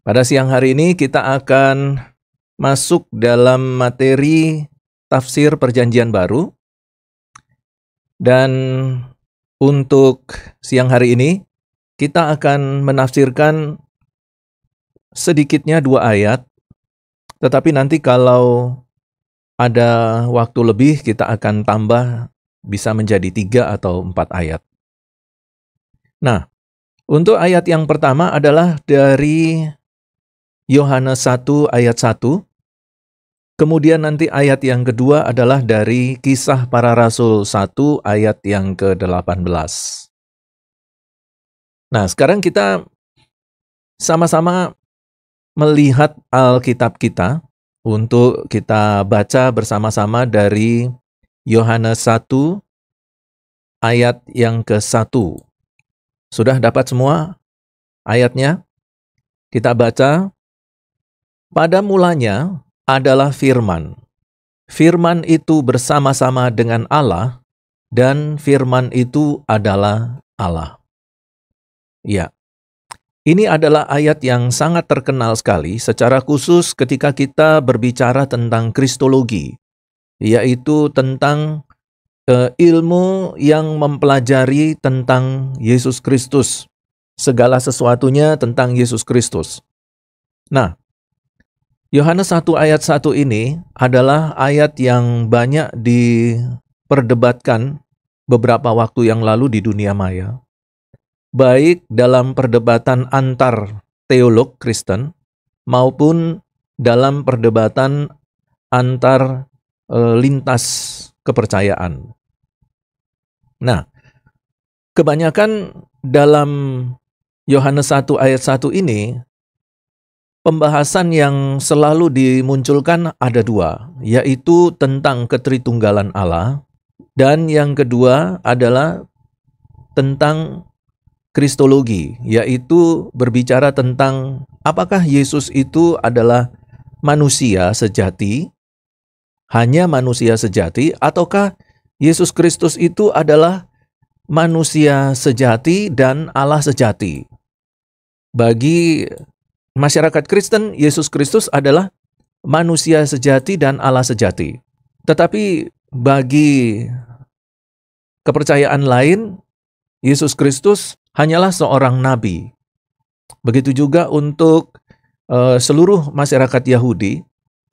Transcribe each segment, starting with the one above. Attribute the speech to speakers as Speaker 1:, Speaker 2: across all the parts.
Speaker 1: Pada siang hari ini kita akan masuk dalam materi tafsir Perjanjian Baru. Dan untuk siang hari ini kita akan menafsirkan sedikitnya 2 ayat. Tetapi nanti kalau ada waktu lebih kita akan tambah bisa menjadi 3 atau 4 ayat. Nah, untuk ayat yang pertama adalah dari Yohanes 1 ayat 1. Kemudian nanti ayat yang kedua adalah dari Kisah Para Rasul 1 ayat yang ke-18. Nah, sekarang kita sama-sama melihat Alkitab kita untuk kita baca bersama-sama dari Yohanes 1 ayat yang ke-1. Sudah dapat semua ayatnya? Kita baca. Pada mulanya adalah Firman. Firman itu bersama-sama dengan Allah, dan Firman itu adalah Allah. Ya, ini adalah ayat yang sangat terkenal sekali, secara khusus ketika kita berbicara tentang Kristologi, yaitu tentang ilmu yang mempelajari tentang Yesus Kristus, segala sesuatunya tentang Yesus Kristus. Nah, Yohanes 1 ayat 1 ini adalah ayat yang banyak diperdebatkan beberapa waktu yang lalu di dunia maya. Baik dalam perdebatan antar teolog Kristen maupun dalam perdebatan antar lintas kepercayaan. Nah, kebanyakan dalam Yohanes 1 ayat 1 ini pembahasan yang selalu dimunculkan ada 2, yaitu tentang ketritunggalan Allah, dan yang kedua adalah tentang Kristologi, yaitu berbicara tentang apakah Yesus itu adalah manusia sejati, hanya manusia sejati, ataukah Yesus Kristus itu adalah manusia sejati dan Allah sejati. Bagi masyarakat Kristen, Yesus Kristus adalah manusia sejati dan Allah sejati. Tetapi bagi kepercayaan lain, Yesus Kristus hanyalah seorang nabi. Begitu juga untuk seluruh masyarakat Yahudi.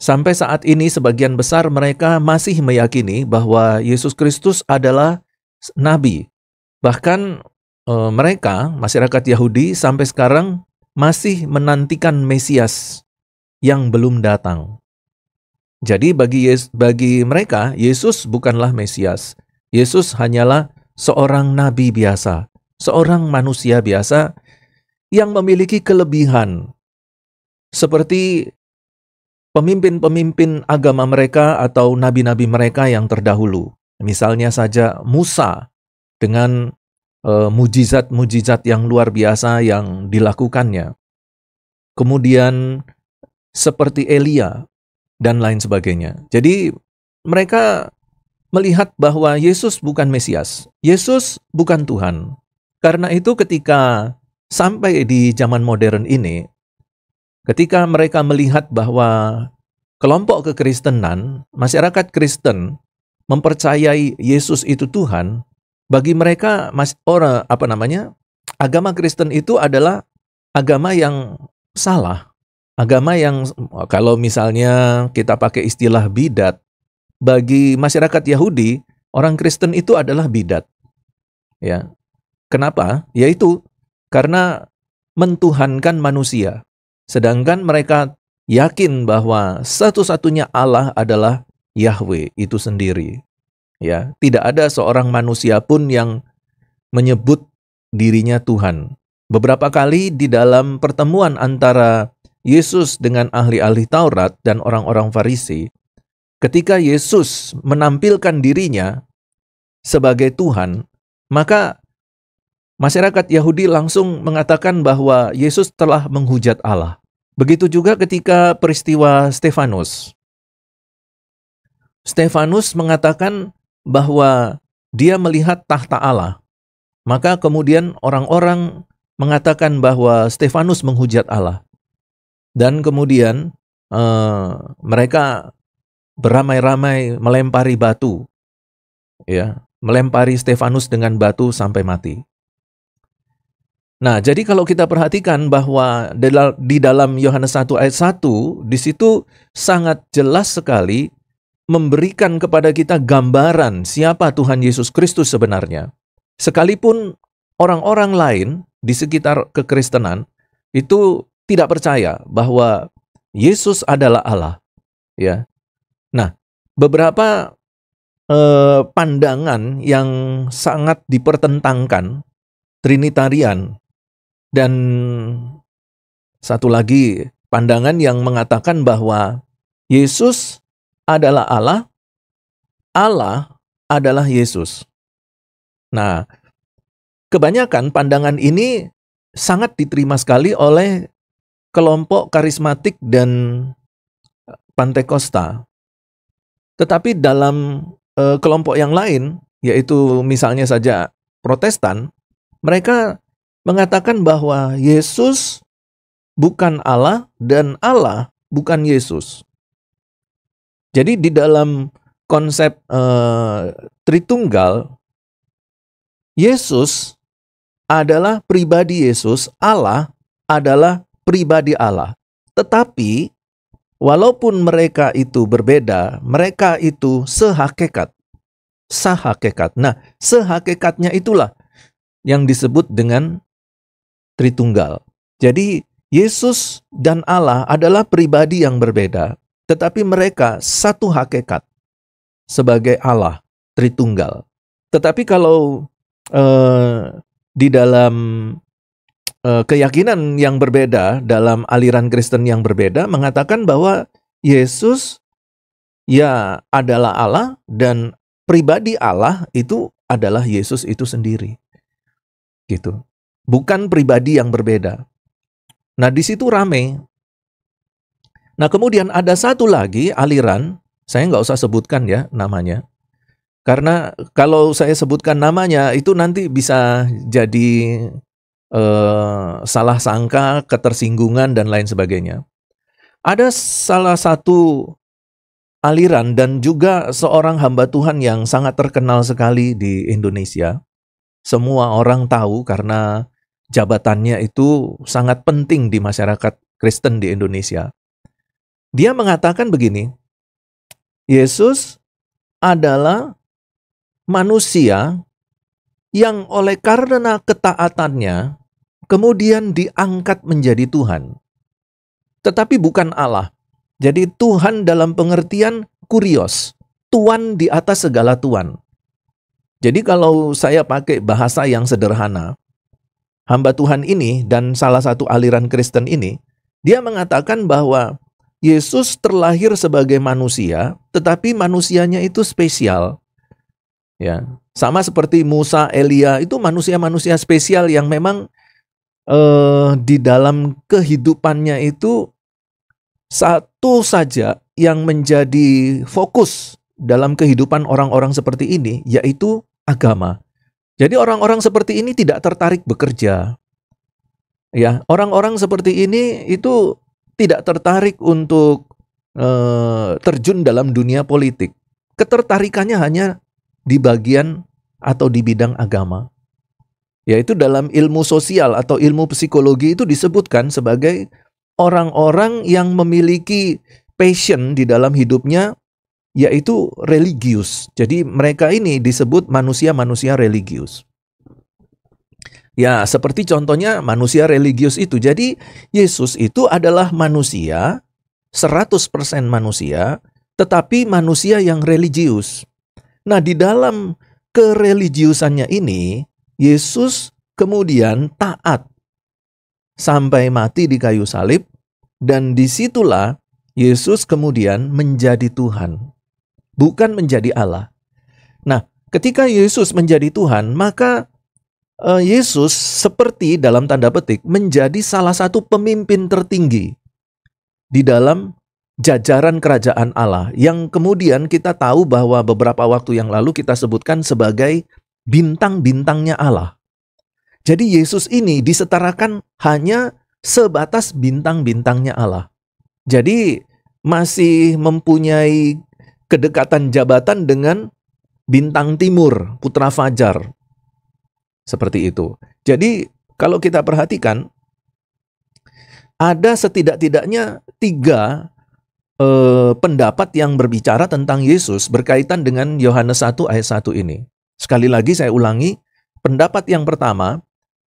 Speaker 1: Sampai saat ini sebagian besar mereka masih meyakini bahwa Yesus Kristus adalah nabi. Bahkan mereka, masyarakat Yahudi, sampai sekarang masih menantikan Mesias yang belum datang. Jadi bagi mereka, Yesus bukanlah Mesias. Yesus hanyalah seorang nabi biasa, seorang manusia biasa yang memiliki kelebihan seperti pemimpin-pemimpin agama mereka atau nabi-nabi mereka yang terdahulu. Misalnya saja Musa dengan mujizat-mujizat yang luar biasa yang dilakukannya. Kemudian seperti Elia dan lain sebagainya. Jadi mereka melihat bahwa Yesus bukan Mesias. Yesus bukan Tuhan. Karena itu ketika sampai di zaman modern ini, ketika mereka melihat bahwa kelompok kekristenan, masyarakat Kristen mempercayai Yesus itu Tuhan, bagi mereka agama Kristen itu adalah agama yang salah. Agama yang, kalau misalnya kita pakai istilah bidat, bagi masyarakat Yahudi, orang Kristen itu adalah bidat. Ya. Kenapa? Yaitu karena mentuhankan manusia. Sedangkan mereka yakin bahwa satu-satunya Allah adalah Yahweh itu sendiri. Ya, tidak ada seorang manusia pun yang menyebut dirinya Tuhan. Beberapa kali di dalam pertemuan antara Yesus dengan ahli-ahli Taurat dan orang-orang Farisi, ketika Yesus menampilkan dirinya sebagai Tuhan, maka masyarakat Yahudi langsung mengatakan bahwa Yesus telah menghujat Allah. Begitu juga ketika peristiwa Stefanus. Stefanus mengatakan bahwa dia melihat tahta Allah. Maka kemudian orang-orang mengatakan bahwa Stefanus menghujat Allah. dan kemudian mereka beramai-ramai melempari batu, ya, melempari Stefanus dengan batu sampai mati. Nah, jadi kalau kita perhatikan bahwa di dalam Yohanes 1 ayat 1, di situ sangat jelas sekali memberikan kepada kita gambaran siapa Tuhan Yesus Kristus sebenarnya. Sekalipun orang-orang lain di sekitar kekristenan itu tidak percaya bahwa Yesus adalah Allah, ya. Nah, beberapa pandangan yang sangat dipertentangkan, Trinitarian, dan satu lagi pandangan yang mengatakan bahwa Yesus adalah Allah, Allah adalah Yesus. Nah, kebanyakan pandangan ini sangat diterima sekali oleh kelompok karismatik dan Pantekosta. Tetapi dalam kelompok yang lain, yaitu misalnya saja Protestan, mereka mengatakan bahwa Yesus bukan Allah dan Allah bukan Yesus. Jadi di dalam konsep Tritunggal, Yesus adalah pribadi Yesus, Allah adalah pribadi Allah. Tetapi walaupun mereka itu berbeda, mereka itu sehakikat. Sahakikat. Nah, sehakikatnya itulah yang disebut dengan Tritunggal. Jadi Yesus dan Allah adalah pribadi yang berbeda, tetapi mereka satu hakikat sebagai Allah Tritunggal. Tetapi kalau di dalam keyakinan yang berbeda, dalam aliran Kristen yang berbeda, mengatakan bahwa Yesus ya adalah Allah dan pribadi Allah itu adalah Yesus itu sendiri. Gitu. Bukan pribadi yang berbeda. Nah, di situ rame. Nah, kemudian ada satu lagi aliran, saya nggak usah sebutkan ya namanya. Karena kalau saya sebutkan namanya, itu nanti bisa jadi salah sangka, ketersinggungan, dan lain sebagainya. Ada salah satu aliran dan juga seorang hamba Tuhan yang sangat terkenal sekali di Indonesia. Semua orang tahu karena jabatannya itu sangat penting di masyarakat Kristen di Indonesia. Dia mengatakan begini, Yesus adalah manusia yang oleh karena ketaatannya kemudian diangkat menjadi Tuhan. Tetapi bukan Allah. Jadi Tuhan dalam pengertian kurios, Tuan di atas segala Tuan. Jadi kalau saya pakai bahasa yang sederhana, hamba Tuhan ini dan salah satu aliran Kristen ini, dia mengatakan bahwa Yesus terlahir sebagai manusia, tetapi manusianya itu spesial. Ya, sama seperti Musa, Elia, itu manusia-manusia spesial yang memang di dalam kehidupannya itu satu saja yang menjadi fokus dalam kehidupan orang-orang seperti ini, yaitu agama. Jadi orang-orang seperti ini tidak tertarik bekerja. Ya, orang-orang seperti ini itu tidak tertarik untuk terjun dalam dunia politik. Ketertarikannya hanya di bagian atau di bidang agama. Yaitu dalam ilmu sosial atau ilmu psikologi itu disebutkan sebagai orang-orang yang memiliki passion di dalam hidupnya, yaitu religius. Jadi mereka ini disebut manusia-manusia religius. Ya, seperti contohnya manusia religius itu. Jadi Yesus itu adalah manusia, 100% manusia, tetapi manusia yang religius. Nah, di dalam kereligiusannya ini, Yesus kemudian taat sampai mati di kayu salib, dan disitulah Yesus kemudian menjadi Tuhan, bukan menjadi Allah. Nah, ketika Yesus menjadi Tuhan, maka Yesus seperti dalam tanda petik menjadi salah satu pemimpin tertinggi di dalam jajaran kerajaan Allah, yang kemudian kita tahu bahwa beberapa waktu yang lalu kita sebutkan sebagai bintang-bintangnya Allah. Jadi Yesus ini disetarakan hanya sebatas bintang-bintangnya Allah. Jadi masih mempunyai kedekatan jabatan dengan bintang timur, putra fajar. Seperti itu. Jadi kalau kita perhatikan, ada setidak-tidaknya 3 pendapat yang berbicara tentang Yesus berkaitan dengan Yohanes 1 ayat 1 ini. Sekali lagi saya ulangi, pendapat yang pertama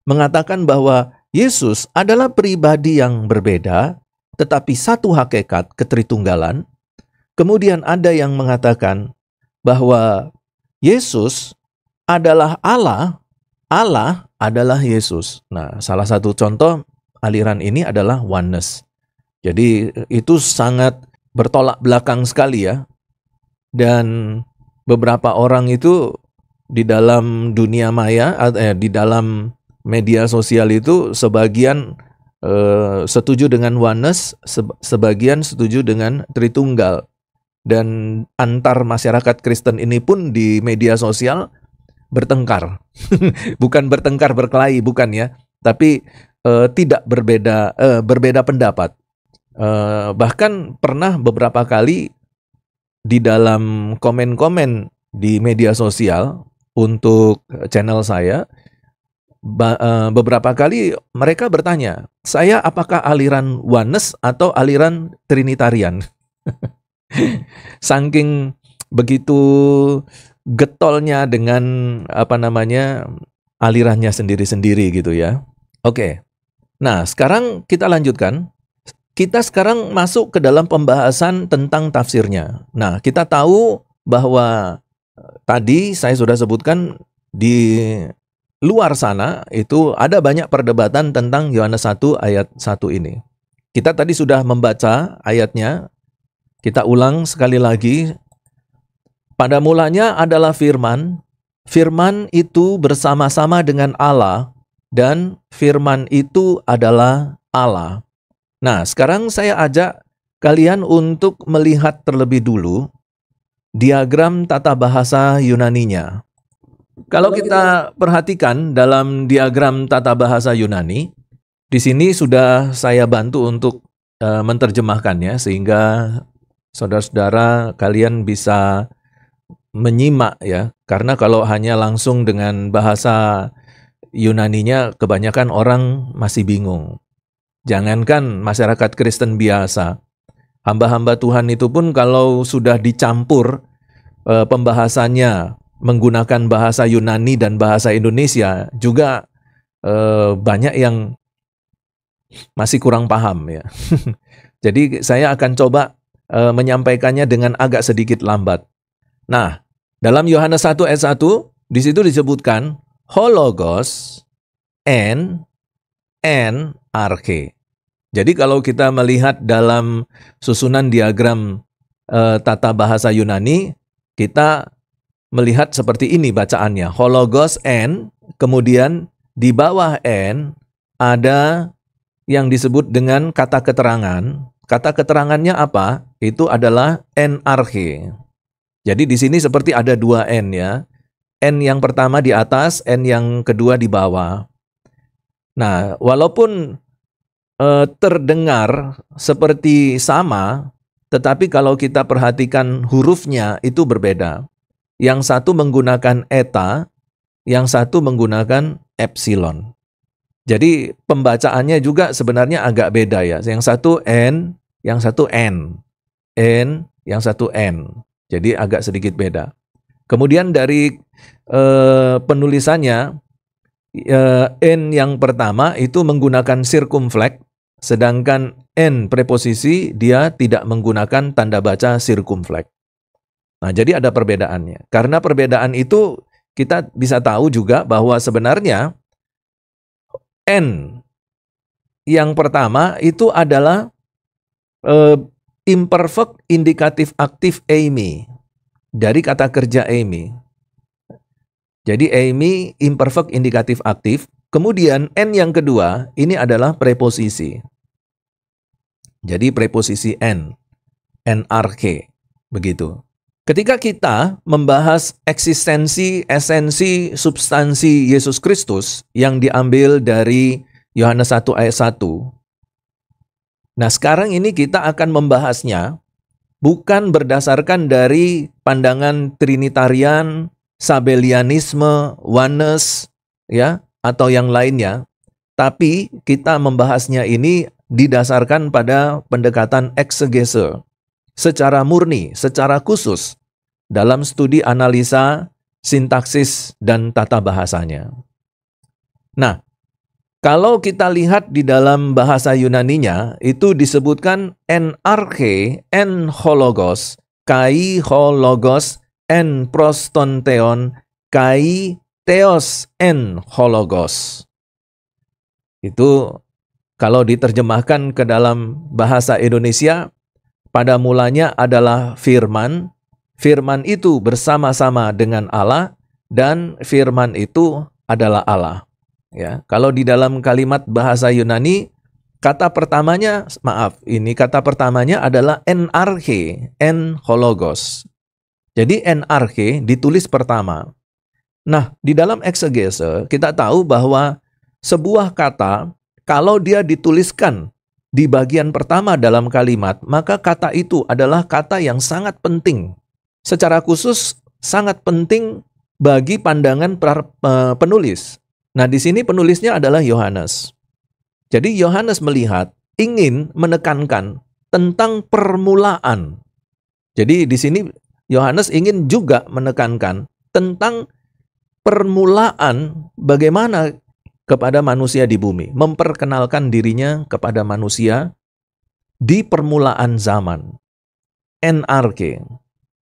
Speaker 1: mengatakan bahwa Yesus adalah pribadi yang berbeda, tetapi satu hakikat ketritunggalan. Kemudian ada yang mengatakan bahwa Yesus adalah Allah, Allah adalah Yesus. Nah, salah satu contoh aliran ini adalah oneness. Jadi itu sangat bertolak belakang sekali ya. Dan beberapa orang itu di dalam dunia maya, di dalam media sosial itu sebagian setuju dengan oneness, sebagian setuju dengan Tritunggal. Dan antar masyarakat Kristen ini pun di media sosial bertengkar. Bukan bertengkar berkelahi, bukan ya. Tapi tidak berbeda pendapat. Bahkan pernah beberapa kali di dalam komen-komen di media sosial untuk channel saya, beberapa kali mereka bertanya, saya apakah aliran oneness atau aliran trinitarian? Saking begitu getolnya dengan alirannya sendiri-sendiri gitu ya. Oke. Nah, sekarang kita lanjutkan. Kita sekarang masuk ke dalam pembahasan tentang tafsirnya. Nah, kita tahu bahwa tadi saya sudah sebutkan di luar sana itu ada banyak perdebatan tentang Yohanes 1 ayat 1 ini. Kita tadi sudah membaca ayatnya. Kita ulang sekali lagi. Pada mulanya adalah firman. Firman itu bersama-sama dengan Allah dan firman itu adalah Allah. Nah, sekarang saya ajak kalian untuk melihat terlebih dulu diagram tata bahasa Yunaninya. Kalau kita perhatikan dalam diagram tata bahasa Yunani, di sini sudah saya bantu untuk menerjemahkannya sehingga saudara-saudara kalian bisa menyimak ya. Karena kalau hanya langsung dengan bahasa Yunaninya kebanyakan orang masih bingung. Jangankan masyarakat Kristen biasa, hamba-hamba Tuhan itu pun kalau sudah dicampur pembahasannya menggunakan bahasa Yunani dan bahasa Indonesia juga banyak yang masih kurang paham ya. Jadi saya akan coba menyampaikannya dengan agak sedikit lambat. Nah, dalam Yohanes 1 ayat 1 di situ disebutkan hologos and arche. Jadi kalau kita melihat dalam susunan diagram tata bahasa Yunani, kita melihat seperti ini bacaannya. Hologos N, kemudian di bawah N ada yang disebut dengan kata keterangan. Kata keterangannya apa? Itu adalah N arche. Jadi di sini seperti ada 2 N ya. N yang pertama di atas, N yang kedua di bawah. Nah, walaupun terdengar seperti sama, tetapi kalau kita perhatikan hurufnya itu berbeda. Yang satu menggunakan eta, yang satu menggunakan epsilon. Jadi pembacaannya juga sebenarnya agak beda ya. Yang satu N, yang satu N. N, yang satu N. Jadi agak sedikit beda. Kemudian dari penulisannya, N yang pertama itu menggunakan circumflex, sedangkan N preposisi dia tidak menggunakan tanda baca circumflex. Nah, jadi ada perbedaannya. Karena perbedaan itu kita bisa tahu juga bahwa sebenarnya N yang pertama itu adalah imperfect indikatif aktif Amy. Dari kata kerja Amy. Jadi Amy imperfect indikatif aktif. Kemudian N yang kedua ini adalah preposisi. Jadi preposisi N. NRK. Begitu. Ketika kita membahas eksistensi, esensi, substansi Yesus Kristus yang diambil dari Yohanes 1 ayat 1, Nah, sekarang ini kita akan membahasnya bukan berdasarkan dari pandangan Trinitarian, Sabellianisme, Oneness, ya, atau yang lainnya, tapi kita membahasnya ini didasarkan pada pendekatan eksegese, secara murni, secara khusus, dalam studi analisa, sintaksis, dan tata bahasanya. Nah, kalau kita lihat di dalam bahasa Yunaninya, itu disebutkan en arche, en hologos, kai hologos, en prostonteon, kai theos en hologos. Itu kalau diterjemahkan ke dalam bahasa Indonesia, pada mulanya adalah firman, firman itu bersama-sama dengan Allah, dan firman itu adalah Allah. Ya, kalau di dalam kalimat bahasa Yunani, kata pertamanya adalah en arche, en hologos. Jadi en arche ditulis pertama. Nah, di dalam eksegese kita tahu bahwa sebuah kata, kalau dia dituliskan di bagian pertama dalam kalimat, maka kata itu adalah kata yang sangat penting. Secara khusus sangat penting bagi pandangan penulis. Nah, di sini penulisnya adalah Yohanes. Jadi Yohanes melihat, ingin menekankan tentang permulaan. Jadi di sini Yohanes ingin juga menekankan tentang permulaan bagaimana kepada manusia di bumi, memperkenalkan dirinya kepada manusia di permulaan zaman. En arche.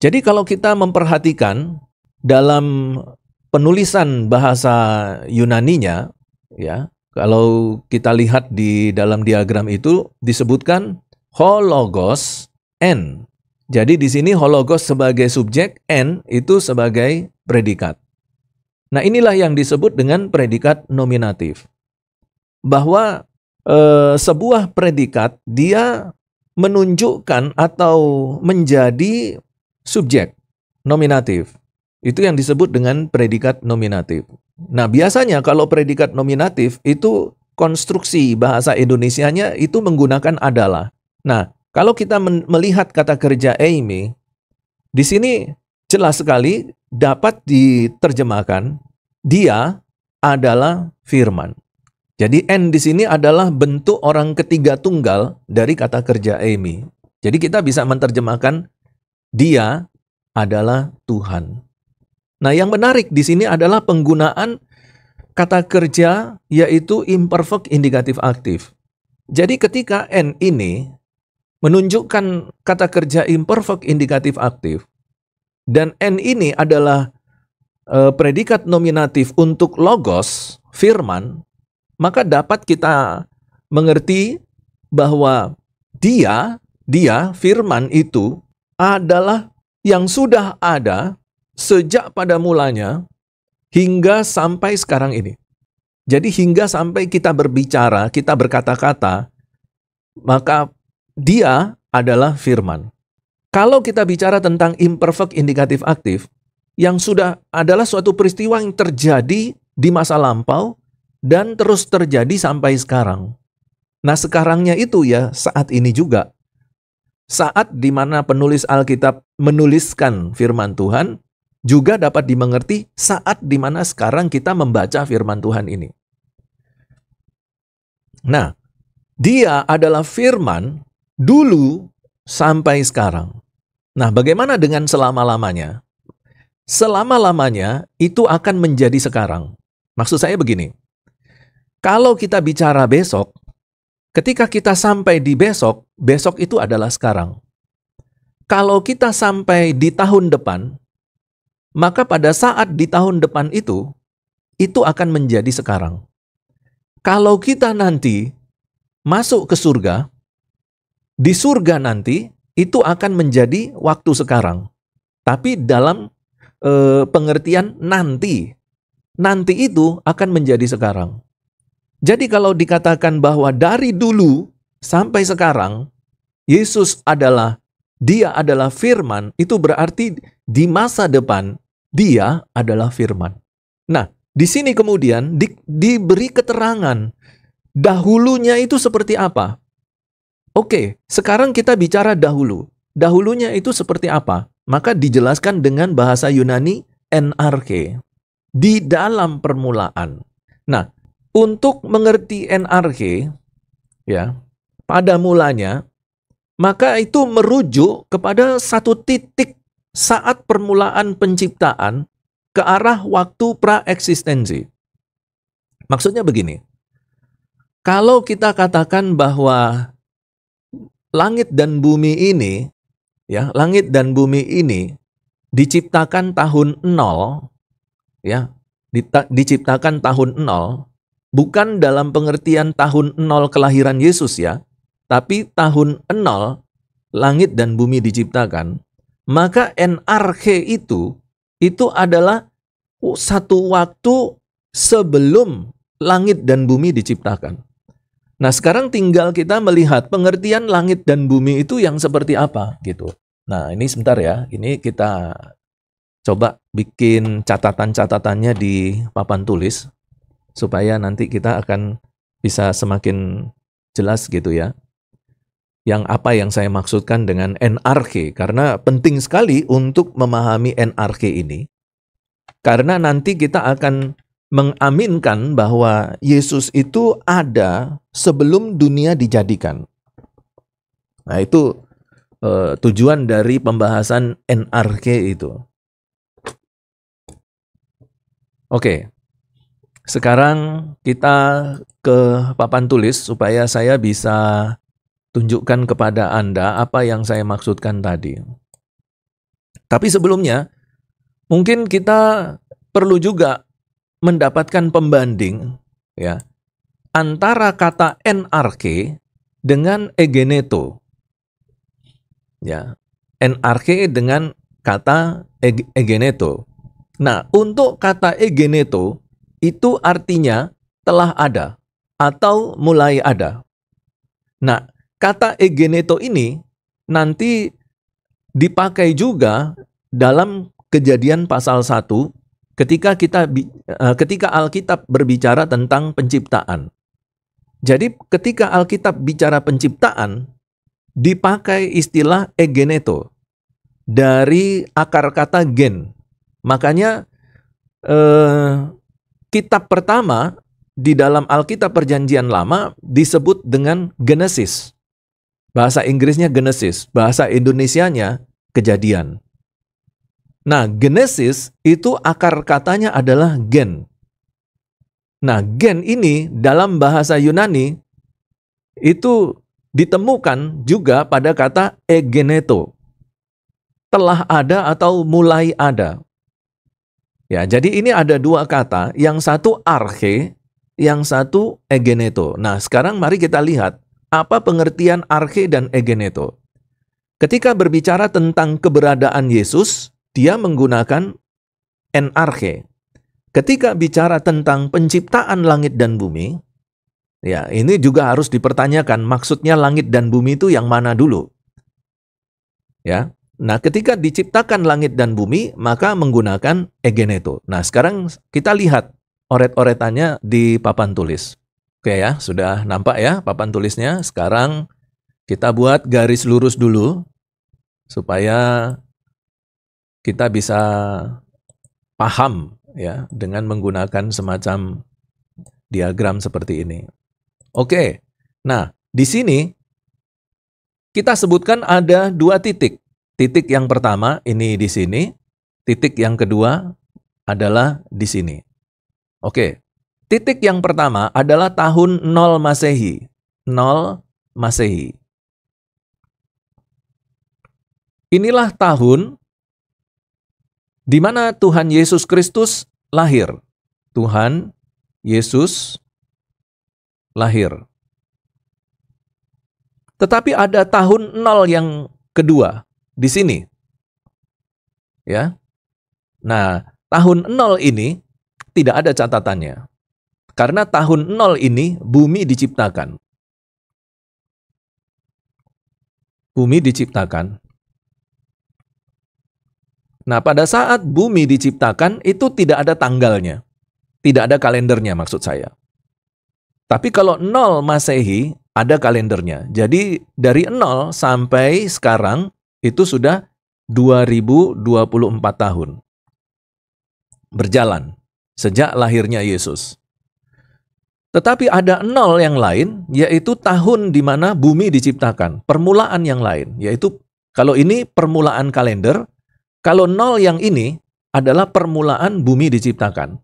Speaker 1: Jadi kalau kita memperhatikan dalam penulisan bahasa Yunaninya, ya, kalau kita lihat di dalam diagram itu disebutkan hologos en. Jadi di sini hologos sebagai subjek, en itu sebagai predikat. Nah, inilah yang disebut dengan predikat nominatif. Bahwa sebuah predikat dia menunjukkan atau menjadi subjek nominatif. Itu yang disebut dengan predikat nominatif. Nah, biasanya kalau predikat nominatif itu konstruksi bahasa Indonesianya itu menggunakan adalah. Nah, kalau kita melihat kata kerja eimi, di sini jelas sekali dapat diterjemahkan dia adalah firman. Jadi en di sini adalah bentuk orang ketiga tunggal dari kata kerja eimi. Jadi kita bisa menerjemahkan dia adalah Tuhan. Nah, yang menarik di sini adalah penggunaan kata kerja yaitu imperfect indikatif aktif. Jadi ketika en ini menunjukkan kata kerja imperfect indikatif aktif dan en ini adalah predikat nominatif untuk logos, firman, maka dapat kita mengerti bahwa dia firman itu adalah yang sudah ada sejak pada mulanya hingga sampai sekarang ini. Jadi hingga sampai kita berbicara, kita berkata-kata, maka dia adalah firman. Kalau kita bicara tentang imperfect indikatif aktif, yang sudah adalah suatu peristiwa yang terjadi di masa lampau dan terus terjadi sampai sekarang. Nah, sekarangnya itu ya saat ini juga. Saat di mana penulis Alkitab menuliskan firman Tuhan, juga dapat dimengerti saat di mana sekarang kita membaca firman Tuhan ini. Nah, dia adalah firman dulu sampai sekarang. Nah, bagaimana dengan selama-lamanya? Selama-lamanya itu akan menjadi sekarang. Maksud saya begini, kalau kita bicara besok, ketika kita sampai di besok, besok itu adalah sekarang. Kalau kita sampai di tahun depan, maka pada saat di tahun depan itu akan menjadi sekarang. Kalau kita nanti masuk ke surga, di surga nanti itu akan menjadi waktu sekarang. Tapi dalam pengertian nanti. Nanti itu akan menjadi sekarang. Jadi kalau dikatakan bahwa dari dulu sampai sekarang, Yesus dia adalah firman, itu berarti di masa depan, dia adalah firman. Nah, di sini kemudian diberi keterangan, dahulunya itu seperti apa? Oke, sekarang kita bicara dahulu. Dahulunya itu seperti apa? Maka dijelaskan dengan bahasa Yunani NRK. Di dalam permulaan. Nah, untuk mengerti NRK, ya, pada mulanya, maka itu merujuk kepada satu titik saat permulaan penciptaan ke arah waktu praeksistensi. Maksudnya begini, kalau kita katakan bahwa langit dan bumi ini, ya, langit dan bumi ini diciptakan tahun 0, ya, diciptakan tahun 0, bukan dalam pengertian tahun 0 kelahiran Yesus ya, tapi tahun 0 langit dan bumi diciptakan, maka NRK itu adalah satu waktu sebelum langit dan bumi diciptakan. Nah, sekarang tinggal kita melihat pengertian langit dan bumi itu yang seperti apa gitu. Nah, ini sebentar ya, ini kita coba bikin catatan-catatannya di papan tulis supaya nanti kita akan bisa semakin jelas gitu ya. Yang apa yang saya maksudkan dengan NRK, karena penting sekali untuk memahami NRK ini. Karena nanti kita akan mengaminkan bahwa Yesus itu ada sebelum dunia dijadikan. Nah, itu tujuan dari pembahasan NRK itu. Oke, sekarang kita ke papan tulis supaya saya bisa tunjukkan kepada Anda apa yang saya maksudkan tadi. Tapi sebelumnya, mungkin kita perlu juga mendapatkan pembanding ya antara kata NRK dengan egeneto. Ya, NRK dengan kata egeneto. Nah, untuk kata egeneto itu artinya telah ada atau mulai ada. Nah, kata egeneto ini nanti dipakai juga dalam Kejadian pasal 1 ketika Alkitab berbicara tentang penciptaan. Jadi ketika Alkitab bicara penciptaan, dipakai istilah egeneto dari akar kata gen. Makanya kitab pertama di dalam Alkitab Perjanjian Lama disebut dengan Genesis. Bahasa Inggrisnya Genesis, bahasa Indonesianya Kejadian. Nah, Genesis itu akar katanya adalah gen. Nah, gen ini dalam bahasa Yunani itu ditemukan juga pada kata egeneto. Telah ada atau mulai ada. Ya, jadi ini ada dua kata, yang satu arche, yang satu egeneto. Nah, sekarang mari kita lihat apa pengertian arche dan egeneto. Ketika berbicara tentang keberadaan Yesus, dia menggunakan NRK. Ketika bicara tentang penciptaan langit dan bumi, ya, ini juga harus dipertanyakan maksudnya langit dan bumi itu yang mana dulu. Ya. Nah, ketika diciptakan langit dan bumi, maka menggunakan egeneto. Nah, sekarang kita lihat oret-oretannya di papan tulis. Oke ya, sudah nampak ya papan tulisnya. Sekarang kita buat garis lurus dulu, supaya kita bisa paham ya dengan menggunakan semacam diagram seperti ini. Oke, nah di sini kita sebutkan ada dua titik. Titik yang pertama ini di sini, titik yang kedua adalah di sini. Oke, titik yang pertama adalah tahun 0 Masehi. 0 Masehi. Inilah tahun di mana Tuhan Yesus Kristus lahir. Tuhan Yesus lahir. Tetapi ada tahun 0 yang kedua di sini. Ya. Nah, tahun 0 ini tidak ada catatannya. Karena tahun 0 ini bumi diciptakan. Bumi diciptakan. Nah, pada saat bumi diciptakan itu tidak ada tanggalnya. Tidak ada kalendernya maksud saya. Tapi kalau 0 Masehi ada kalendernya. Jadi dari 0 sampai sekarang itu sudah 2024 tahun berjalan sejak lahirnya Yesus. Tetapi ada 0 yang lain, yaitu tahun di mana bumi diciptakan, permulaan yang lain, yaitu kalau ini permulaan kalender, kalau 0 yang ini adalah permulaan bumi diciptakan.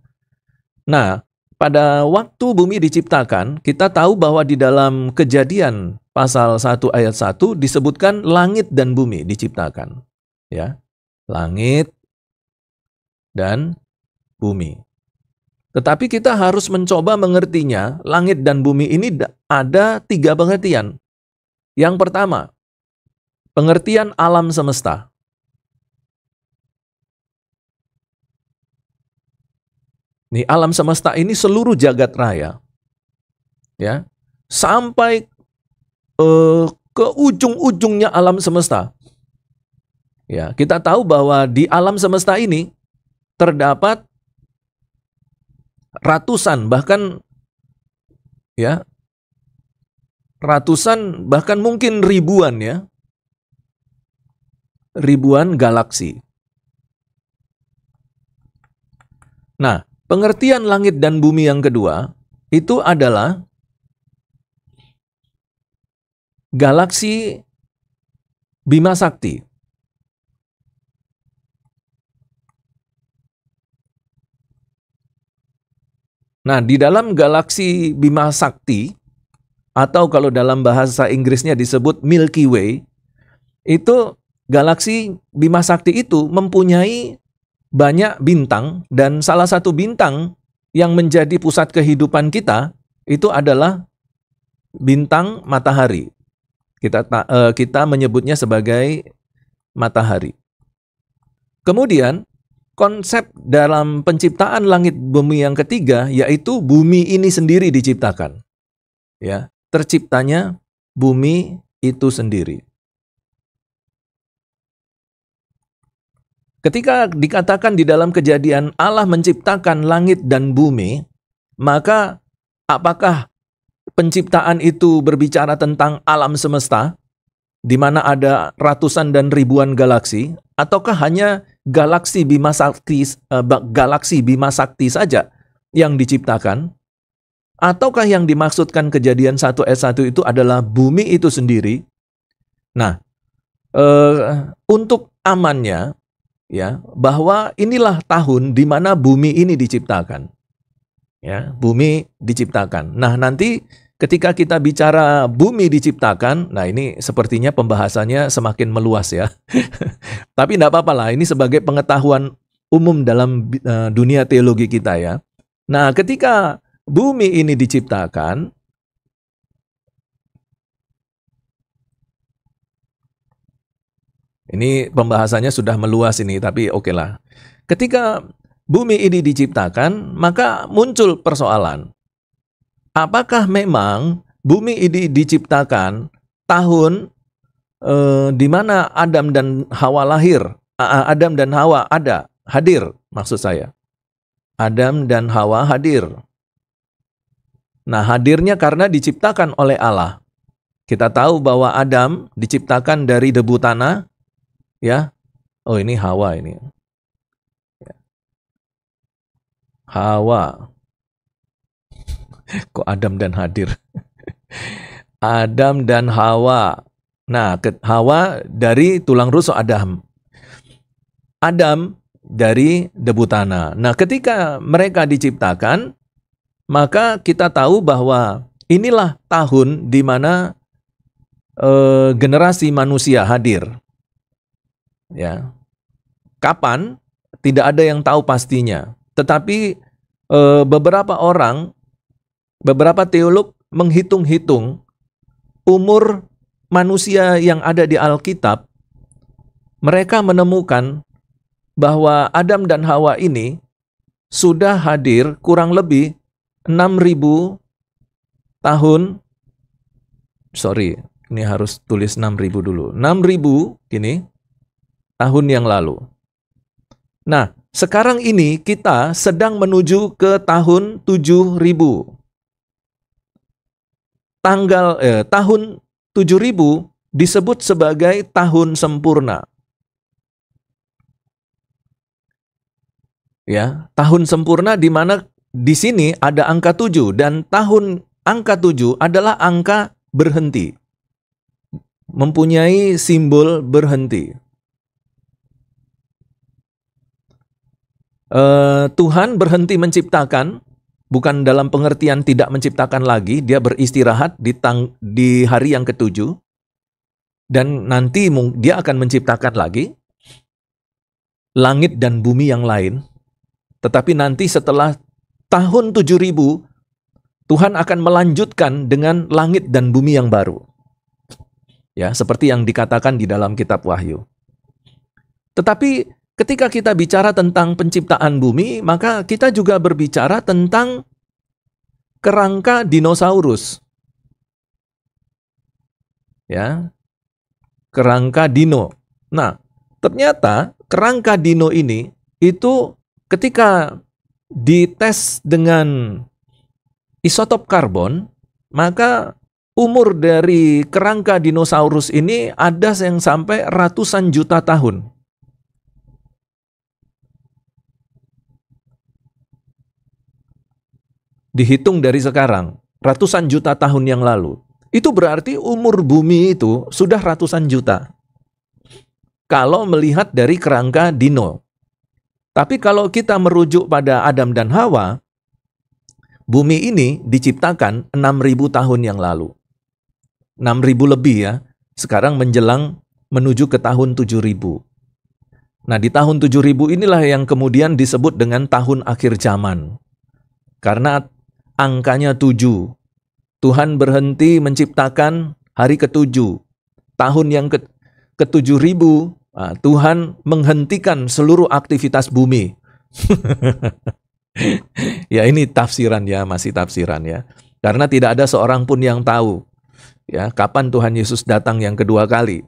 Speaker 1: Nah, pada waktu bumi diciptakan, kita tahu bahwa di dalam Kejadian pasal 1 ayat 1 disebutkan langit dan bumi diciptakan. Ya, langit dan bumi. Tetapi kita harus mencoba mengertinya, langit dan bumi ini ada 3 pengertian. Yang pertama, pengertian alam semesta. Nih, alam semesta ini seluruh jagat raya. Ya. Sampai ke ujung-ujungnya alam semesta. Ya, kita tahu bahwa di alam semesta ini terdapat ratusan bahkan mungkin ribuan ribuan galaksi. Nah, pengertian langit dan bumi yang kedua itu adalah galaksi Bima Sakti. Nah, di dalam galaksi Bima Sakti, atau kalau dalam bahasa Inggrisnya disebut Milky Way, itu galaksi Bima Sakti itu mempunyai banyak bintang, dan salah satu bintang yang menjadi pusat kehidupan kita itu adalah bintang matahari. Kita menyebutnya sebagai matahari. Kemudian konsep dalam penciptaan langit bumi yang ketiga yaitu bumi ini sendiri diciptakan. Ya, terciptanya bumi itu sendiri. Ketika dikatakan di dalam Kejadian Allah menciptakan langit dan bumi, maka apakah penciptaan itu berbicara tentang alam semesta, di mana ada ratusan dan ribuan galaksi, ataukah hanya galaksi Bima Sakti saja yang diciptakan? Ataukah yang dimaksudkan Kejadian 1 ayat 1 itu adalah bumi itu sendiri? Nah, untuk amannya, ya, bahwa inilah tahun di mana bumi ini diciptakan. Ya, bumi diciptakan. Nah, nanti ketika kita bicara bumi diciptakan, nah ini sepertinya pembahasannya semakin meluas ya. Tapi tidak apa-apa lah, ini sebagai pengetahuan umum dalam dunia teologi kita ya. Nah, ketika bumi ini diciptakan, ini pembahasannya sudah meluas ini, tapi oke lah. Ketika bumi ini diciptakan, maka muncul persoalan. Apakah memang bumi ini diciptakan tahun di mana Adam dan Hawa lahir? Adam dan Hawa hadir, maksud saya. Adam dan Hawa hadir. Nah, hadirnya karena diciptakan oleh Allah. Kita tahu bahwa Adam diciptakan dari debu tanah. Ya, oh ini Hawa ini. Hawa. Kok Adam dan hadir? Adam dan Hawa. Nah, Hawa dari tulang rusuk Adam. Adam dari debu tanah. Nah, ketika mereka diciptakan, maka kita tahu bahwa inilah tahun di mana generasi manusia hadir. Ya, kapan? Tidak ada yang tahu pastinya. Tetapi beberapa teolog menghitung-hitung umur manusia yang ada di Alkitab. Mereka menemukan bahwa Adam dan Hawa ini sudah hadir kurang lebih 6.000 tahun. Sorry, ini harus tulis 6.000 dulu. 6.000 gini. Tahun yang lalu. Nah, sekarang ini kita sedang menuju ke tahun 7.000. tahun 7000 disebut sebagai tahun sempurna. Ya, tahun sempurna di mana di sini ada angka 7 dan angka 7 adalah angka berhenti. Mempunyai simbol berhenti. Tuhan berhenti menciptakan, bukan dalam pengertian tidak menciptakan lagi, dia beristirahat di hari yang ke-7, dan nanti dia akan menciptakan lagi langit dan bumi yang lain. Tetapi nanti setelah tahun 7000, Tuhan akan melanjutkan dengan langit dan bumi yang baru. Ya, seperti yang dikatakan di dalam kitab Wahyu. Tetapi ketika kita bicara tentang penciptaan bumi, maka kita juga berbicara tentang kerangka dinosaurus. Ya. Kerangka dino. Nah, ternyata kerangka dino ini itu ketika dites dengan isotop karbon, maka umur dari kerangka dinosaurus ini ada yang sampai ratusan juta tahun. Dihitung dari sekarang, ratusan juta tahun yang lalu. Itu berarti umur bumi itu sudah ratusan juta. Kalau melihat dari kerangka dino. Tapi kalau kita merujuk pada Adam dan Hawa, bumi ini diciptakan 6.000 tahun yang lalu. 6.000 lebih ya. Sekarang menjelang menuju ke tahun 7.000. Nah, di tahun 7.000 inilah yang kemudian disebut dengan tahun akhir zaman. Karena angkanya 7. Tuhan berhenti menciptakan hari ke-7. Tahun yang ke-7.000, Tuhan menghentikan seluruh aktivitas bumi. Ya, ini tafsiran ya, masih tafsiran ya. Karena tidak ada seorang pun yang tahu ya kapan Tuhan Yesus datang yang kedua kali.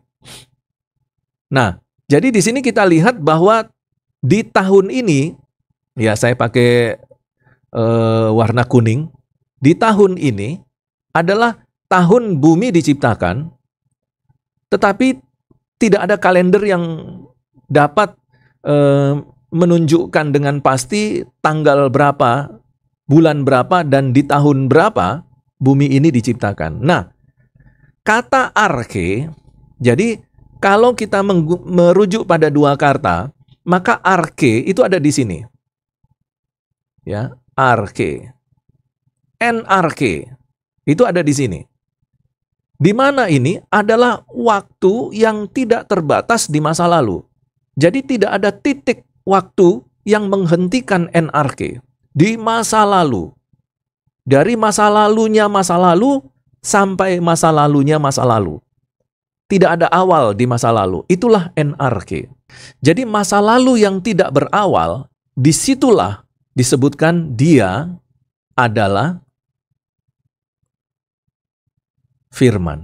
Speaker 1: Nah, jadi di sini kita lihat bahwa di tahun ini, ya saya pakai warna kuning, di tahun ini adalah tahun bumi diciptakan, tetapi tidak ada kalender yang dapat menunjukkan dengan pasti tanggal berapa, bulan berapa, dan di tahun berapa bumi ini diciptakan. Nah, kata arke, jadi kalau kita merujuk pada dua kata, maka arke itu ada di sini. Ya, arke. NRK itu ada di sini. Di mana ini adalah waktu yang tidak terbatas di masa lalu. Jadi tidak ada titik waktu yang menghentikan NRK di masa lalu. Dari masa lalunya masa lalu sampai masa lalunya masa lalu. Tidak ada awal di masa lalu. Itulah NRK. Jadi masa lalu yang tidak berawal, disitulah disebutkan dia adalah firman.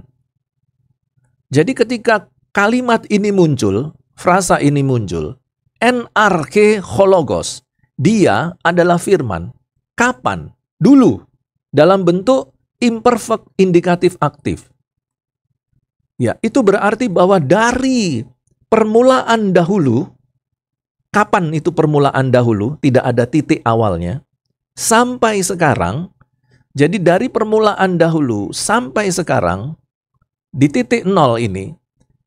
Speaker 1: Jadi ketika kalimat ini muncul, frasa ini muncul, NRK hologos, dia adalah firman. Kapan? Dulu. Dalam bentuk imperfect indikatif aktif. Ya, itu berarti bahwa dari permulaan dahulu, kapan itu permulaan dahulu, tidak ada titik awalnya, sampai sekarang. Jadi dari permulaan dahulu sampai sekarang, di titik nol ini,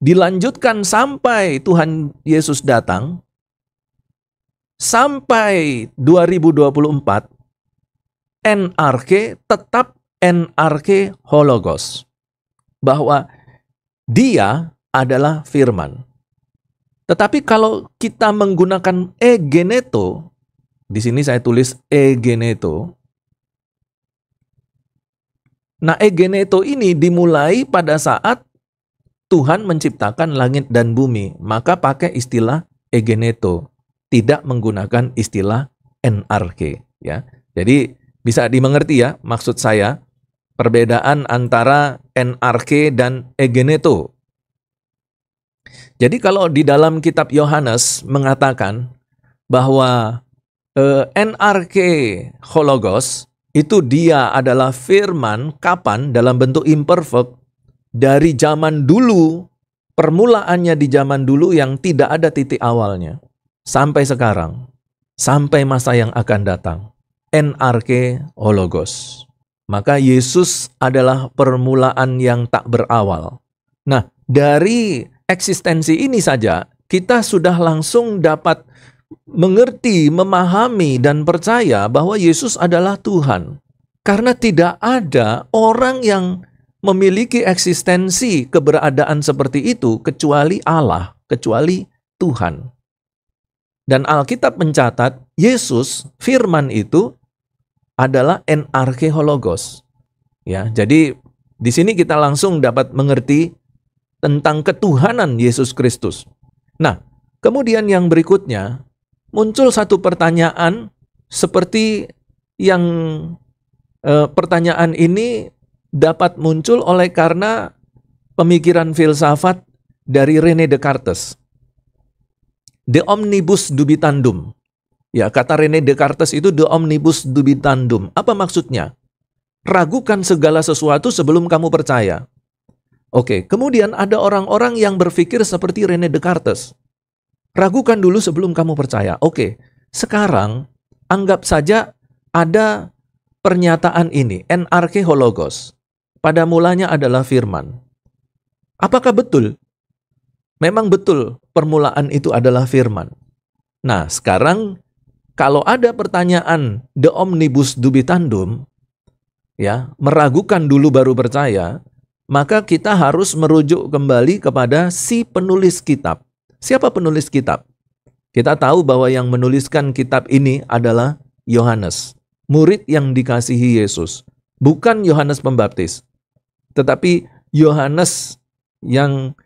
Speaker 1: dilanjutkan sampai Tuhan Yesus datang, sampai 2024, NRK tetap NRK hologos. Bahwa dia adalah firman. Tetapi kalau kita menggunakan egeneto, di sini saya tulis egeneto. Nah, egeneto ini dimulai pada saat Tuhan menciptakan langit dan bumi. Maka pakai istilah egeneto. Tidak menggunakan istilah NRK. Ya. Jadi bisa dimengerti ya maksud saya. Perbedaan antara NRK dan egeneto. Jadi kalau di dalam kitab Yohanes mengatakan bahwa NRK hologos itu dia adalah firman, kapan? Dalam bentuk imperfect, dari zaman dulu, permulaannya di zaman dulu yang tidak ada titik awalnya, sampai sekarang, sampai masa yang akan datang. NRK Hologos. Maka Yesus adalah permulaan yang tak berawal. Nah, dari eksistensi ini saja, kita sudah langsung dapat mengerti, memahami, dan percaya bahwa Yesus adalah Tuhan. Karena tidak ada orang yang memiliki eksistensi keberadaan seperti itu kecuali Allah, kecuali Tuhan. Dan Alkitab mencatat, Yesus, firman itu, adalah NRK Hologos. Ya, jadi di sini kita langsung dapat mengerti tentang ketuhanan Yesus Kristus. Nah, kemudian yang berikutnya, muncul satu pertanyaan seperti yang pertanyaan ini dapat muncul oleh karena pemikiran filsafat dari René Descartes. De omnibus dubitandum. Ya, kata René Descartes itu de omnibus dubitandum. Apa maksudnya? Ragukan segala sesuatu sebelum kamu percaya. Oke, kemudian ada orang-orang yang berpikir seperti René Descartes. Ragukan dulu sebelum kamu percaya. Oke, sekarang anggap saja ada pernyataan ini, NRK Hologos. Pada mulanya adalah firman. Apakah betul? Memang betul permulaan itu adalah firman. Nah, sekarang kalau ada pertanyaan de omnibus dubitandum, ya, meragukan dulu baru percaya, maka kita harus merujuk kembali kepada si penulis kitab. Siapa penulis kitab? Kita tahu bahwa yang menuliskan kitab ini adalah Yohanes, murid yang dikasihi Yesus. Bukan Yohanes Pembaptis, tetapi Yohanes yang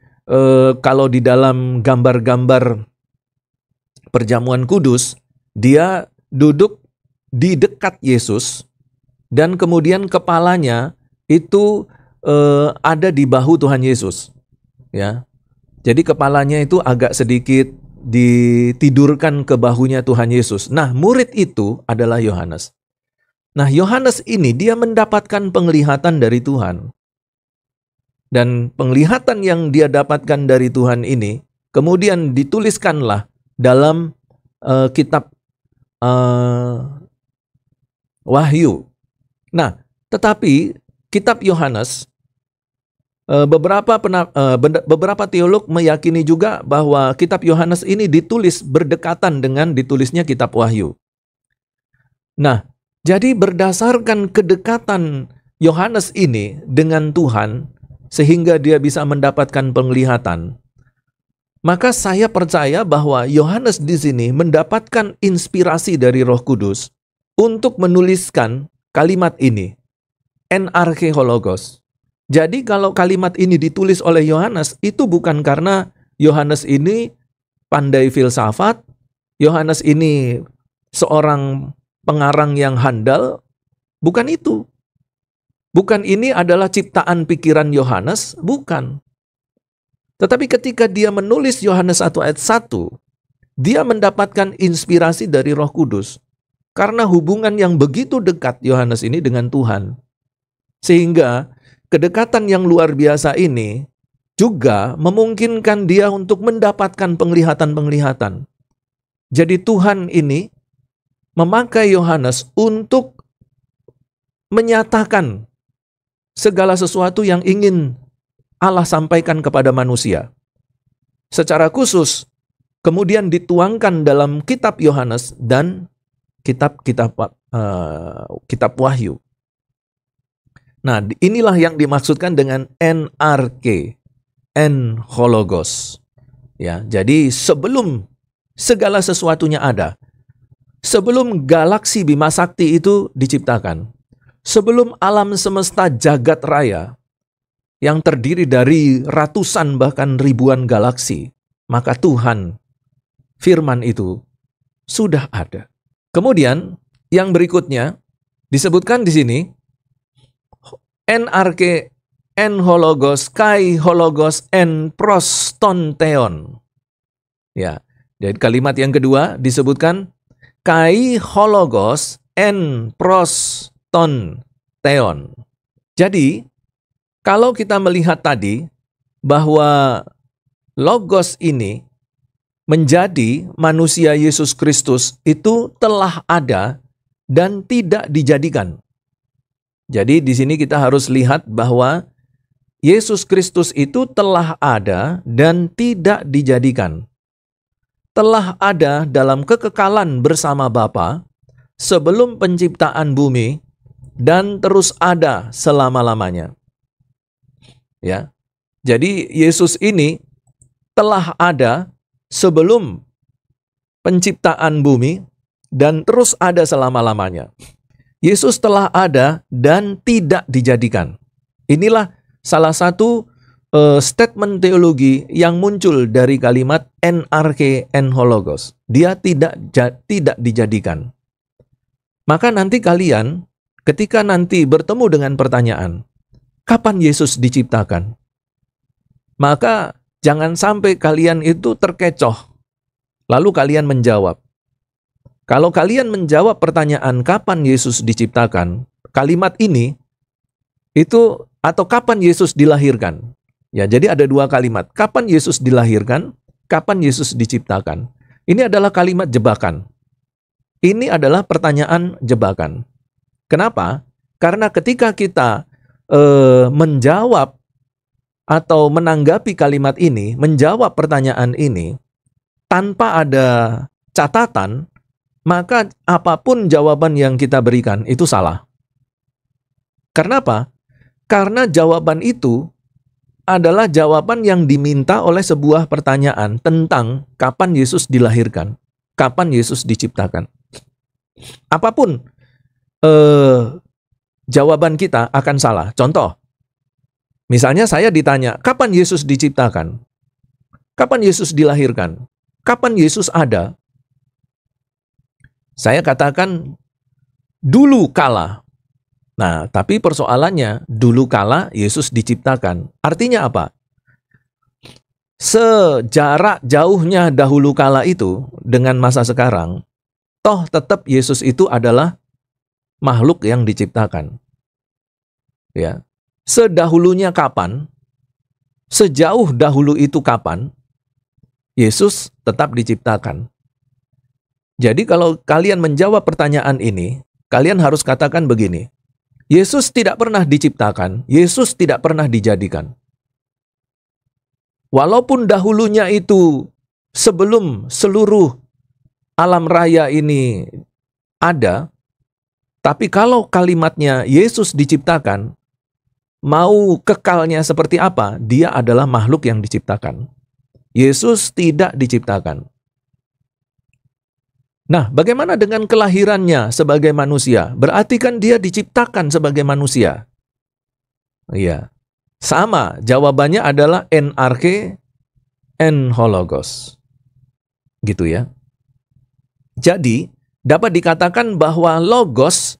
Speaker 1: kalau di dalam gambar-gambar perjamuan kudus, dia duduk di dekat Yesus dan kemudian kepalanya itu ada di bahu Tuhan Yesus. Ya, jadi kepalanya itu agak sedikit ditidurkan ke bahunya Tuhan Yesus. Nah, murid itu adalah Yohanes. Nah, Yohanes ini dia mendapatkan penglihatan dari Tuhan. Dan penglihatan yang dia dapatkan dari Tuhan ini kemudian dituliskanlah dalam kitab Wahyu. Nah, tetapi kitab Yohanes, beberapa teolog meyakini juga bahwa kitab Yohanes ini ditulis berdekatan dengan ditulisnya kitab Wahyu. Nah, jadi berdasarkan kedekatan Yohanes ini dengan Tuhan, sehingga dia bisa mendapatkan penglihatan, maka saya percaya bahwa Yohanes di sini mendapatkan inspirasi dari Roh Kudus untuk menuliskan kalimat ini, NRK Hologos. Jadi kalau kalimat ini ditulis oleh Yohanes, itu bukan karena Yohanes ini pandai filsafat, Yohanes ini seorang pengarang yang handal, bukan itu. Bukan ini adalah ciptaan pikiran Yohanes, bukan. Tetapi ketika dia menulis Yohanes 1 ayat 1, dia mendapatkan inspirasi dari Roh Kudus. Karena hubungan yang begitu dekat Yohanes ini dengan Tuhan. Sehingga kedekatan yang luar biasa ini juga memungkinkan dia untuk mendapatkan penglihatan-penglihatan. Jadi Tuhan ini memakai Yohanes untuk menyatakan segala sesuatu yang ingin Allah sampaikan kepada manusia. Secara khusus, kemudian dituangkan dalam kitab Yohanes dan kitab Wahyu. Nah, inilah yang dimaksudkan dengan NRK, Hologos. Ya, jadi sebelum segala sesuatunya ada, sebelum galaksi Bima Sakti itu diciptakan, sebelum alam semesta jagat raya yang terdiri dari ratusan bahkan ribuan galaksi, maka Tuhan, firman itu sudah ada. Kemudian yang berikutnya disebutkan di sini NRK Hologos kai hologos prostonteon. Ya, jadi kalimat yang kedua disebutkan kai hologos ton theon. Jadi, kalau kita melihat tadi bahwa Logos ini menjadi manusia Yesus Kristus itu telah ada dan tidak dijadikan. Jadi di sini kita harus lihat bahwa Yesus Kristus itu telah ada dan tidak dijadikan. Telah ada dalam kekekalan bersama Bapa sebelum penciptaan bumi dan terus ada selama-lamanya. Ya. Jadi Yesus ini telah ada sebelum penciptaan bumi dan terus ada selama-lamanya. Yesus telah ada dan tidak dijadikan. Inilah salah satu statement teologi yang muncul dari kalimat en arche en hologos. Dia tidak dijadikan. Maka nanti kalian ketika nanti bertemu dengan pertanyaan, kapan Yesus diciptakan? Maka jangan sampai kalian itu terkecoh. Lalu kalian menjawab. Kalau kalian menjawab pertanyaan kapan Yesus diciptakan, kalimat ini itu atau kapan Yesus dilahirkan. Ya, jadi ada dua kalimat. Kapan Yesus dilahirkan, kapan Yesus diciptakan. Ini adalah kalimat jebakan. Ini adalah pertanyaan jebakan. Kenapa? Karena ketika kita menjawab atau menanggapi kalimat ini, menjawab pertanyaan ini tanpa ada catatan, maka apapun jawaban yang kita berikan itu salah. Kenapa? Karena jawaban itu adalah jawaban yang diminta oleh sebuah pertanyaan tentang kapan Yesus dilahirkan, kapan Yesus diciptakan. Apapun jawaban kita akan salah. Contoh, misalnya saya ditanya, kapan Yesus diciptakan? Kapan Yesus dilahirkan? Kapan Yesus ada? Saya katakan, dulu kala. Nah, tapi persoalannya, dulu kala Yesus diciptakan. Artinya apa? Sejarak jauhnya dahulu kala itu dengan masa sekarang, toh tetap Yesus itu adalah makhluk yang diciptakan. Ya. Sedahulunya kapan? Sejauh dahulu itu kapan? Yesus tetap diciptakan. Jadi kalau kalian menjawab pertanyaan ini, kalian harus katakan begini. Yesus tidak pernah diciptakan, Yesus tidak pernah dijadikan. Walaupun dahulunya itu sebelum seluruh alam raya ini ada, tapi kalau kalimatnya Yesus diciptakan, mau kekalnya seperti apa, dia adalah makhluk yang diciptakan. Yesus tidak diciptakan. Nah, bagaimana dengan kelahirannya sebagai manusia? Berarti kan dia diciptakan sebagai manusia. Iya. Sama, jawabannya adalah en arche en hologos. Gitu ya. Jadi, dapat dikatakan bahwa logos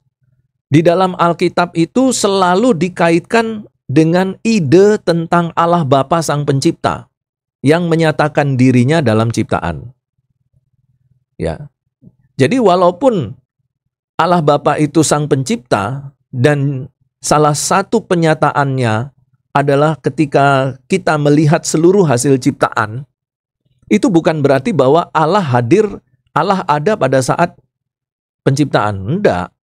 Speaker 1: di dalam Alkitab itu selalu dikaitkan dengan ide tentang Allah Bapa Sang Pencipta yang menyatakan dirinya dalam ciptaan. Ya. Jadi walaupun Allah Bapa itu Sang Pencipta dan salah satu penyataannya adalah ketika kita melihat seluruh hasil ciptaan, itu bukan berarti bahwa Allah hadir, Allah ada pada saat penciptaan. Enggak.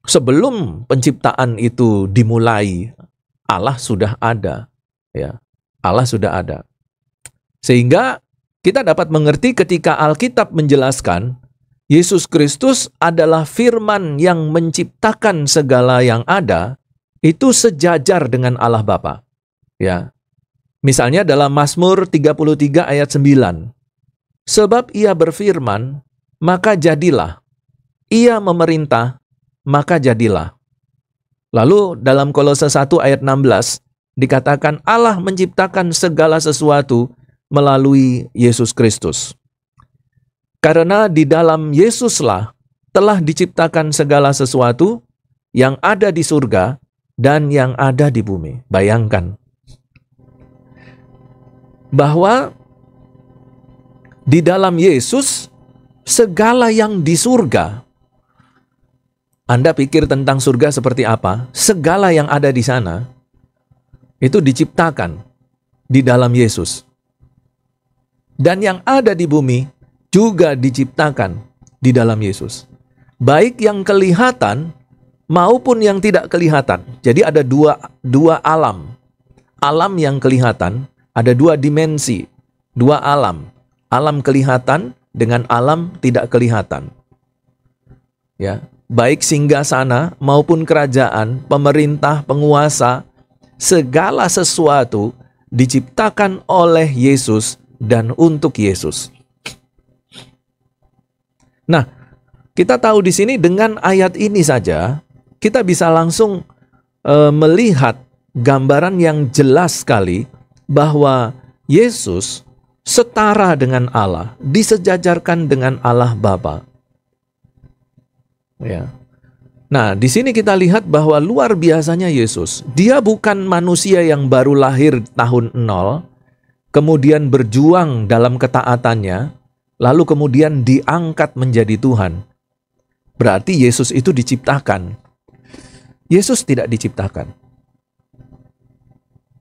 Speaker 1: Sebelum penciptaan itu dimulai, Allah sudah ada. Ya, Allah sudah ada. Sehingga kita dapat mengerti ketika Alkitab menjelaskan Yesus Kristus adalah firman yang menciptakan segala yang ada, itu sejajar dengan Allah Bapa. Ya. Misalnya dalam Mazmur 33 ayat 9. Sebab ia berfirman, maka jadilah. Ia memerintah, maka jadilah. Lalu dalam Kolose 1 ayat 16 dikatakan Allah menciptakan segala sesuatu melalui Yesus Kristus. Karena di dalam Yesuslah telah diciptakan segala sesuatu yang ada di surga dan yang ada di bumi. Bayangkan bahwa di dalam Yesus segala yang di surga Anda pikir tentang surga seperti apa? Segala yang ada di sana itu diciptakan di dalam Yesus. Dan yang ada di bumi juga diciptakan di dalam Yesus. Baik yang kelihatan maupun yang tidak kelihatan. Jadi ada dua alam. Alam yang kelihatan, ada dua dimensi, dua alam. Alam kelihatan dengan alam tidak kelihatan. Ya, baik singgasana maupun kerajaan, pemerintah, penguasa, segala sesuatu diciptakan oleh Yesus dan untuk Yesus. Nah, kita tahu di sini dengan ayat ini saja, kita bisa langsung melihat gambaran yang jelas sekali bahwa Yesus setara dengan Allah, disejajarkan dengan Allah Bapa. Ya. Nah, di sini kita lihat bahwa luar biasanya Yesus. Dia bukan manusia yang baru lahir tahun 0, kemudian berjuang dalam ketaatannya, lalu kemudian diangkat menjadi Tuhan. Berarti Yesus itu diciptakan. Yesus tidak diciptakan.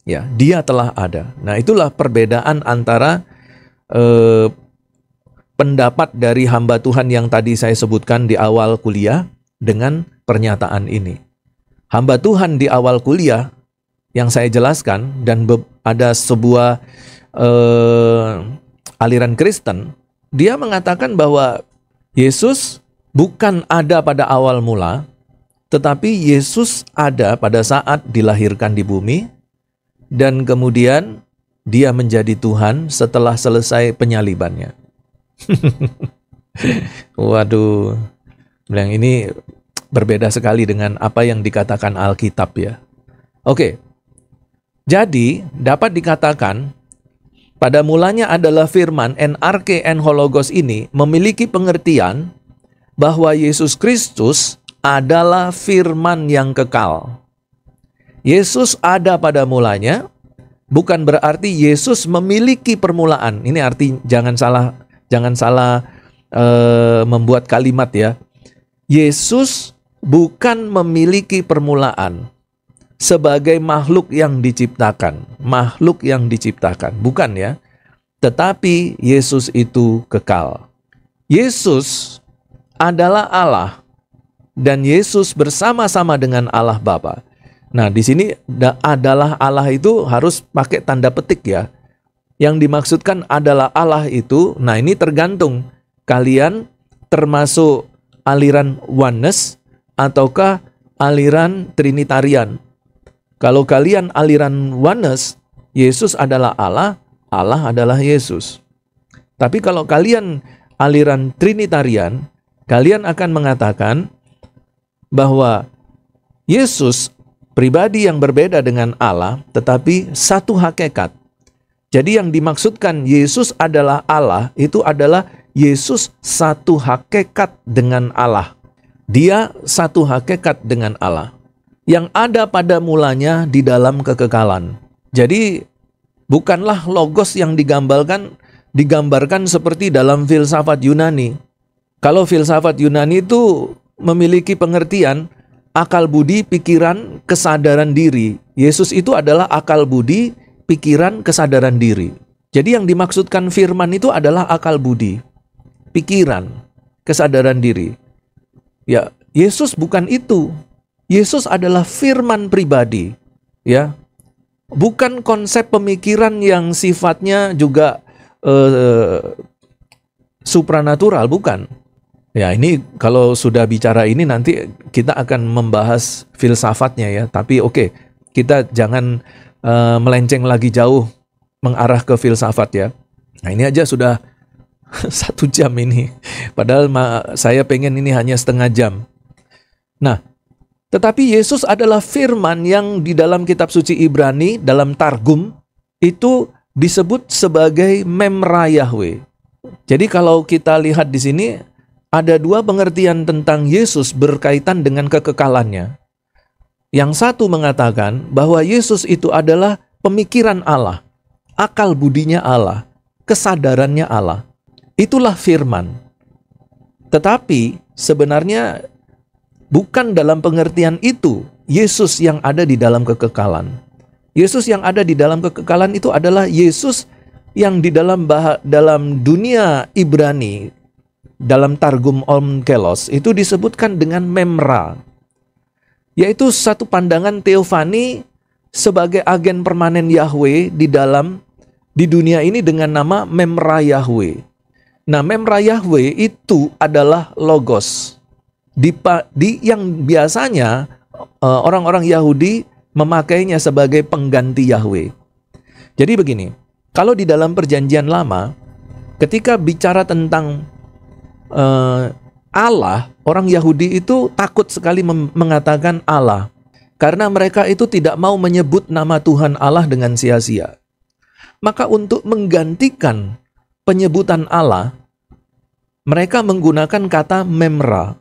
Speaker 1: Ya, dia telah ada. Nah, itulah perbedaan antara pendapat dari hamba Tuhan yang tadi saya sebutkan di awal kuliah dengan pernyataan ini. Hamba Tuhan di awal kuliah yang saya jelaskan, dan ada sebuah aliran Kristen, dia mengatakan bahwa Yesus bukan ada pada awal mula, tetapi Yesus ada pada saat dilahirkan di bumi, dan kemudian dia menjadi Tuhan setelah selesai penyalibannya. Waduh, yang ini berbeda sekali dengan apa yang dikatakan Alkitab ya. Oke, jadi dapat dikatakan pada mulanya adalah firman, NRK en hologos ini memiliki pengertian bahwa Yesus Kristus adalah firman yang kekal. Yesus ada pada mulanya, bukan berarti Yesus memiliki permulaan. Ini arti jangan salah membuat kalimat ya. Yesus bukan memiliki permulaan sebagai makhluk yang diciptakan. Makhluk yang diciptakan, bukan ya. Tetapi Yesus itu kekal. Yesus adalah Allah dan Yesus bersama-sama dengan Allah Bapa. Nah, di sini adalah Allah itu harus pakai tanda petik ya. Yang dimaksudkan adalah Allah itu, nah ini tergantung kalian termasuk aliran oneness ataukah aliran trinitarian. Kalau kalian aliran oneness, Yesus adalah Allah, Allah adalah Yesus. Tapi kalau kalian aliran trinitarian, kalian akan mengatakan bahwa Yesus pribadi yang berbeda dengan Allah, tetapi satu hakikat. Jadi yang dimaksudkan Yesus adalah Allah, itu adalah Yesus satu hakikat dengan Allah. Dia satu hakikat dengan Allah, yang ada pada mulanya di dalam kekekalan. Jadi bukanlah logos yang digambarkan seperti dalam filsafat Yunani. Kalau filsafat Yunani itu memiliki pengertian akal budi, pikiran, kesadaran diri. Yesus itu adalah akal budi, pikiran, kesadaran diri. Jadi yang dimaksudkan firman itu adalah akal budi, pikiran, kesadaran diri. Ya, Yesus bukan itu. Yesus adalah firman pribadi, ya. Bukan konsep pemikiran yang sifatnya juga supranatural, bukan. Ya, ini kalau sudah bicara ini nanti kita akan membahas filsafatnya ya. Tapi oke, kita jangan melenceng lagi jauh mengarah ke filsafat ya. Nah, ini aja sudah 1 jam ini. Padahal saya pengen ini hanya setengah jam. Nah, tetapi Yesus adalah firman yang di dalam kitab suci Ibrani, dalam Targum, itu disebut sebagai Memra Yahweh. Jadi kalau kita lihat di sini, ada 2 pengertian tentang Yesus berkaitan dengan kekekalannya. Yang satu mengatakan bahwa Yesus itu adalah pemikiran Allah, akal budinya Allah, kesadarannya Allah. Itulah firman. Tetapi sebenarnya bukan dalam pengertian itu Yesus yang ada di dalam kekekalan. Yesus yang ada di dalam kekekalan itu adalah Yesus yang di dalam dunia Ibrani, dalam Targum Onkelos itu disebutkan dengan memra, yaitu satu pandangan teofani sebagai agen permanen Yahweh di dunia ini dengan nama memra Yahweh. Nah, memra Yahweh itu adalah logos, yang biasanya orang-orang Yahudi memakainya sebagai pengganti Yahweh. Jadi begini, kalau di dalam perjanjian lama, ketika bicara tentang Allah, orang Yahudi itu takut sekali mengatakan Allah, karena mereka itu tidak mau menyebut nama Tuhan Allah dengan sia-sia. Maka untuk menggantikan penyebutan Allah, mereka menggunakan kata memra,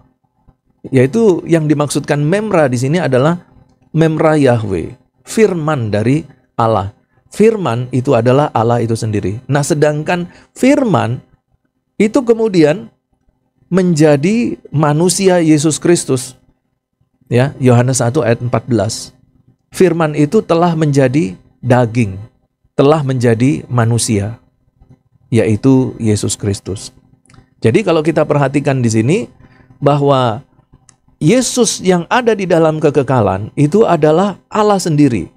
Speaker 1: yaitu yang dimaksudkan memra di sini adalah memra Yahweh, firman dari Allah. Firman itu adalah Allah itu sendiri. Nah, sedangkan firman itu kemudian menjadi manusia Yesus Kristus. Ya, Yohanes 1 ayat 14. Firman itu telah menjadi daging, telah menjadi manusia, yaitu Yesus Kristus. Jadi kalau kita perhatikan di sini bahwa Yesus yang ada di dalam kekekalan itu adalah Allah sendiri.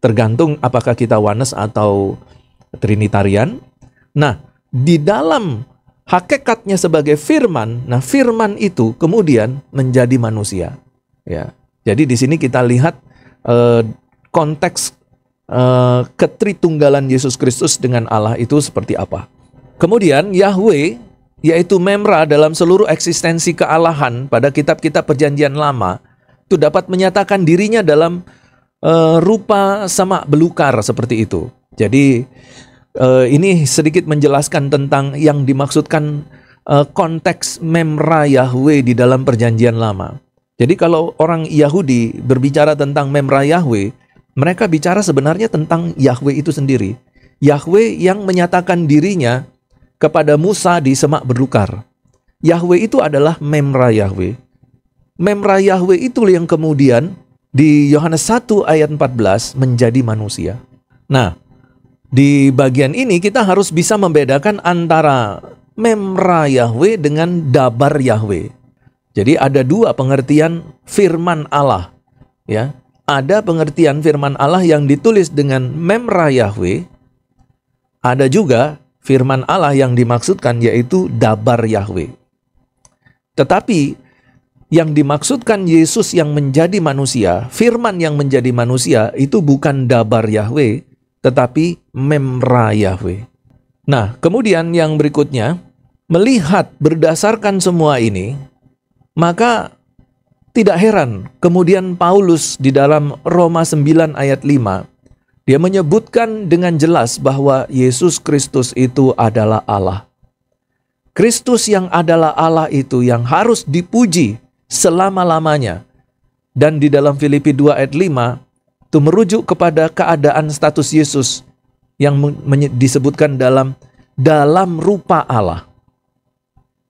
Speaker 1: Tergantung apakah kita oneness atau Trinitarian. Nah, di dalam hakikatnya sebagai firman, nah firman itu kemudian menjadi manusia. Ya, jadi di sini kita lihat konteks ketritunggalan Yesus Kristus dengan Allah itu seperti apa. Kemudian Yahweh, yaitu memra dalam seluruh eksistensi kealahan pada kitab-kitab perjanjian lama, itu dapat menyatakan dirinya dalam rupa sama belukar seperti itu. Jadi ini sedikit menjelaskan tentang yang dimaksudkan konteks memra Yahweh di dalam perjanjian lama. Jadi kalau orang Yahudi berbicara tentang memra Yahweh, mereka bicara sebenarnya tentang Yahweh itu sendiri. Yahweh yang menyatakan dirinya kepada Musa di semak belukar. Yahweh itu adalah memra Yahweh. Memra Yahweh itu yang kemudian di Yohanes 1 ayat 14 menjadi manusia. Nah, di bagian ini kita harus bisa membedakan antara memra Yahweh dengan dabar Yahweh. Jadi ada dua pengertian firman Allah. Ya, ada pengertian firman Allah yang ditulis dengan memra Yahweh. Ada juga firman Allah yang dimaksudkan yaitu dabar Yahweh. Tetapi yang dimaksudkan Yesus yang menjadi manusia, firman yang menjadi manusia itu bukan dabar Yahweh, tetapi memra Yahweh. Nah, kemudian yang berikutnya, melihat berdasarkan semua ini, maka tidak heran kemudian Paulus di dalam Roma 9 ayat 5, dia menyebutkan dengan jelas bahwa Yesus Kristus itu adalah Allah. Kristus yang adalah Allah itu yang harus dipuji selama-lamanya. Dan di dalam Filipi 2 ayat 5, itu merujuk kepada keadaan status Yesus yang disebutkan dalam rupa Allah.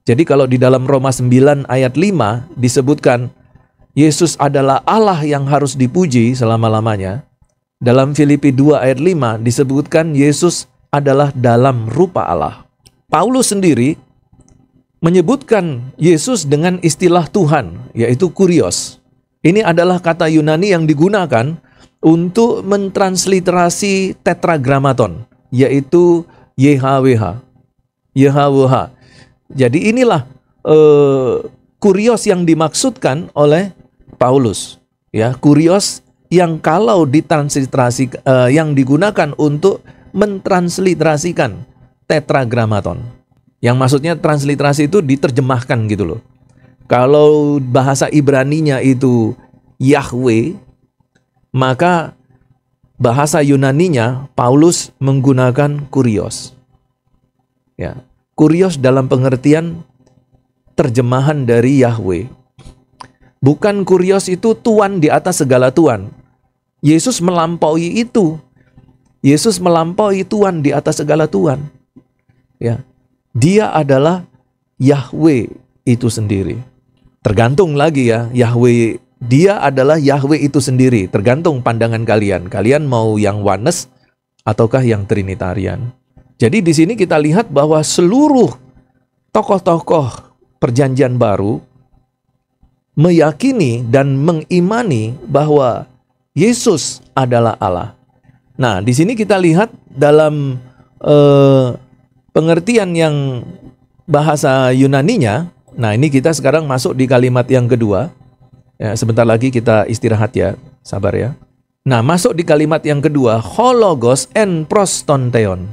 Speaker 1: Jadi kalau di dalam Roma 9 ayat 5 disebutkan Yesus adalah Allah yang harus dipuji selama-lamanya, dalam Filipi 2 ayat 5 disebutkan Yesus adalah dalam rupa Allah. Paulus sendiri menyebutkan Yesus dengan istilah Tuhan, yaitu kurios. Ini adalah kata Yunani yang digunakan untuk mentransliterasi tetragrammaton, yaitu YHWH. YHWH. Jadi inilah kurios yang dimaksudkan oleh Paulus. Ya, kurios yang kalau ditransliterasi, yang digunakan untuk mentransliterasikan tetragrammaton. Yang maksudnya transliterasi itu diterjemahkan gitu loh. Kalau bahasa Ibraninya itu Yahweh, maka bahasa Yunaninya Paulus menggunakan kurios. Ya, kurios dalam pengertian terjemahan dari Yahweh. Bukan kurios itu Tuhan di atas segala Tuhan. Yesus melampaui itu. Yesus melampaui Tuhan di atas segala Tuhan. Ya. Dia adalah Yahweh itu sendiri. Tergantung lagi ya, Yahweh, dia adalah Yahweh itu sendiri. Tergantung pandangan kalian. Kalian mau yang oneness ataukah yang Trinitarian. Jadi di sini kita lihat bahwa seluruh tokoh-tokoh Perjanjian Baru meyakini dan mengimani bahwa Yesus adalah Allah. Nah, di sini kita lihat dalam pengertian yang bahasa Yunaninya. Nah, ini kita sekarang masuk di kalimat yang kedua. Ya, sebentar lagi kita istirahat ya, sabar ya. Nah, masuk di kalimat yang kedua, hologos en prostonteon.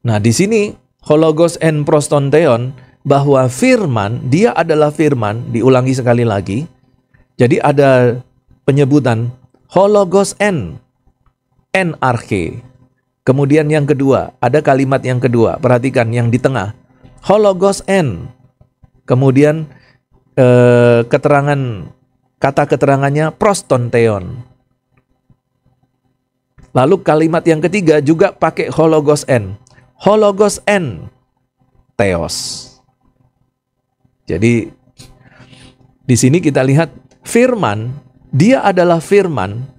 Speaker 1: Nah, di sini hologos en prostonteon, bahwa firman, dia adalah firman, diulangi sekali lagi. Jadi ada penyebutan hologos en arche. Kemudian yang kedua, ada kalimat yang kedua, perhatikan yang di tengah. Hologos en. Kemudian kata keterangannya prostonteon. Lalu kalimat yang ketiga juga pakai hologos en. Hologos en theos. Jadi di sini kita lihat firman, dia adalah firman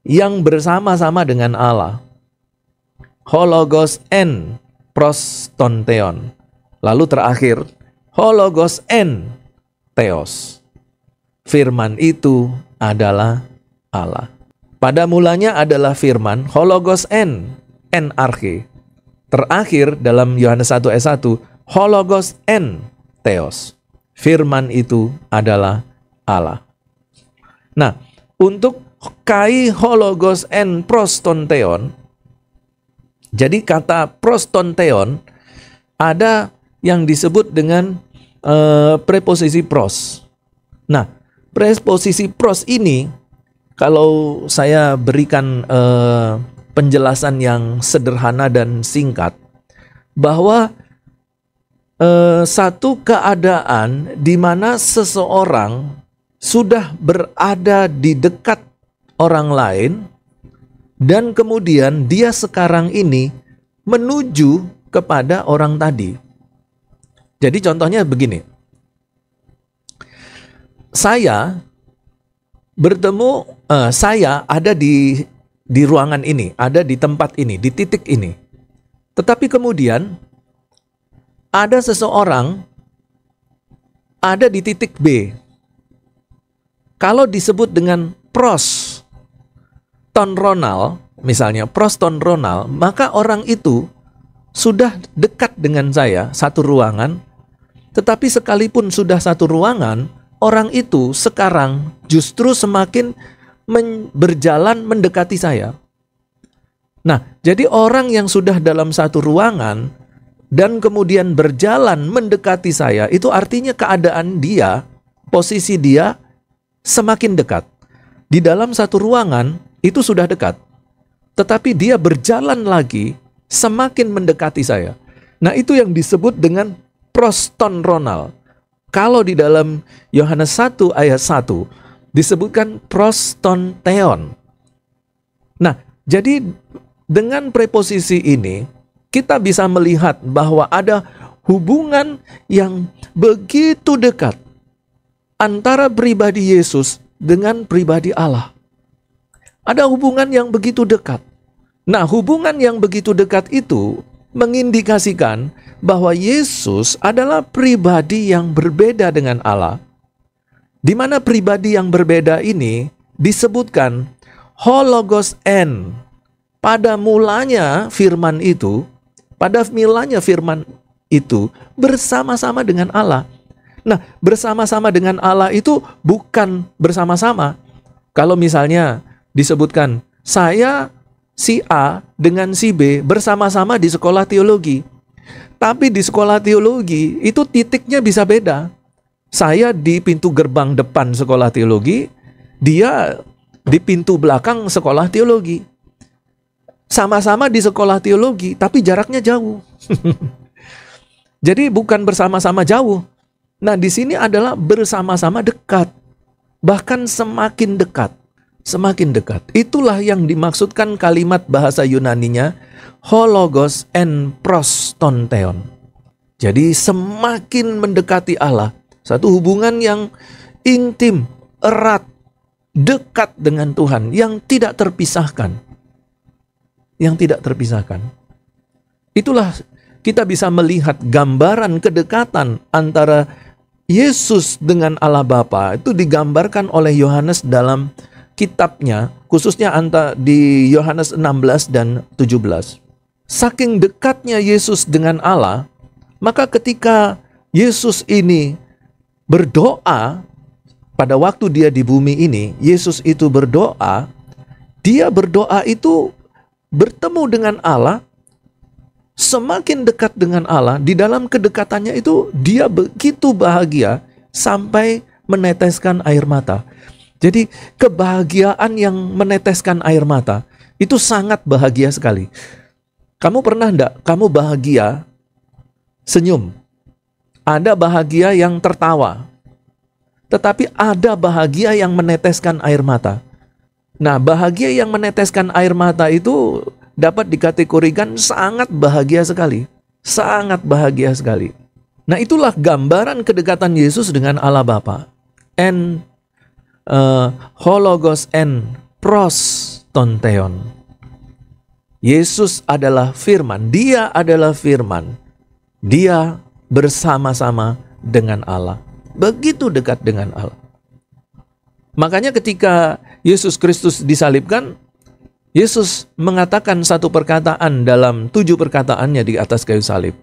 Speaker 1: yang bersama-sama dengan Allah. Hologos en prostonteon. Lalu terakhir, hologos en theos. Firman itu adalah Allah. Pada mulanya adalah firman, hologos en arche. Terakhir dalam Yohanes 1 ayat 1, hologos en theos. Firman itu adalah Allah. Nah, untuk kai hologos en prostonteon, jadi kata prostonteon ada yang disebut dengan preposisi pros. Nah, preposisi pros ini, kalau saya berikan penjelasan yang sederhana dan singkat, bahwa satu keadaan di mana seseorang sudah berada di dekat orang lain, dan kemudian dia sekarang ini menuju kepada orang tadi. Jadi contohnya begini, saya ada di ruangan ini, ada di tempat ini, di titik ini. Tetapi kemudian ada seseorang ada di titik B. Kalau disebut dengan prostonronal, misalnya prostonronal, maka orang itu sudah dekat dengan saya, satu ruangan. Tetapi sekalipun sudah satu ruangan, orang itu sekarang justru semakin berjalan mendekati saya. Nah, jadi orang yang sudah dalam satu ruangan dan kemudian berjalan mendekati saya, itu artinya keadaan dia, posisi dia semakin dekat. Di dalam satu ruangan itu sudah dekat, tetapi dia berjalan lagi semakin mendekati saya. Nah, itu yang disebut dengan prostonronal. Kalau di dalam Yohanes 1 ayat 1 disebutkan prostonteon. Nah, jadi dengan preposisi ini kita bisa melihat bahwa ada hubungan yang begitu dekat antara pribadi Yesus dengan pribadi Allah. Ada hubungan yang begitu dekat. Nah, hubungan yang begitu dekat itu mengindikasikan bahwa Yesus adalah pribadi yang berbeda dengan Allah. Di mana pribadi yang berbeda ini disebutkan hologos en. Pada mulanya firman itu bersama-sama dengan Allah. Nah, bersama-sama dengan Allah itu bukan bersama-sama. Kalau misalnya disebutkan saya si A dengan si B bersama-sama di sekolah teologi. Tapi di sekolah teologi itu titiknya bisa beda. Saya di pintu gerbang depan sekolah teologi, dia di pintu belakang sekolah teologi. Sama-sama di sekolah teologi, tapi jaraknya jauh. Jadi bukan bersama-sama jauh. Nah, di sini adalah bersama-sama dekat. Bahkan semakin dekat. Semakin dekat. Itulah yang dimaksudkan kalimat bahasa Yunaninya hologos en prostonteon. Jadi semakin mendekati Allah, Satu hubungan yang intim, erat, dekat dengan Tuhan, yang tidak terpisahkan. Yang tidak terpisahkan. Itulah kita bisa melihat gambaran kedekatan antara Yesus dengan Allah Bapa. Itu digambarkan oleh Yohanes dalam kitabnya, khususnya di Yohanes 16 dan 17. Saking dekatnya Yesus dengan Allah, maka ketika Yesus ini berdoa, pada waktu dia di bumi ini, Yesus itu berdoa, dia berdoa itu bertemu dengan Allah, semakin dekat dengan Allah, di dalam kedekatannya itu dia begitu bahagia sampai meneteskan air mata. Jadi kebahagiaan yang meneteskan air mata itu sangat bahagia sekali. Kamu pernah enggak kamu bahagia senyum? Ada bahagia yang tertawa, tetapi ada bahagia yang meneteskan air mata. Nah, bahagia yang meneteskan air mata itu dapat dikategorikan sangat bahagia sekali. Sangat bahagia sekali. Nah, itulah gambaran kedekatan Yesus dengan Allah Bapa. Hologos en pros tonteon. Yesus adalah firman. Dia adalah firman. Dia bersama-sama dengan Allah. Begitu dekat dengan Allah. Makanya ketika Yesus Kristus disalibkan, Yesus mengatakan satu perkataan dalam 7 perkataannya di atas kayu salib.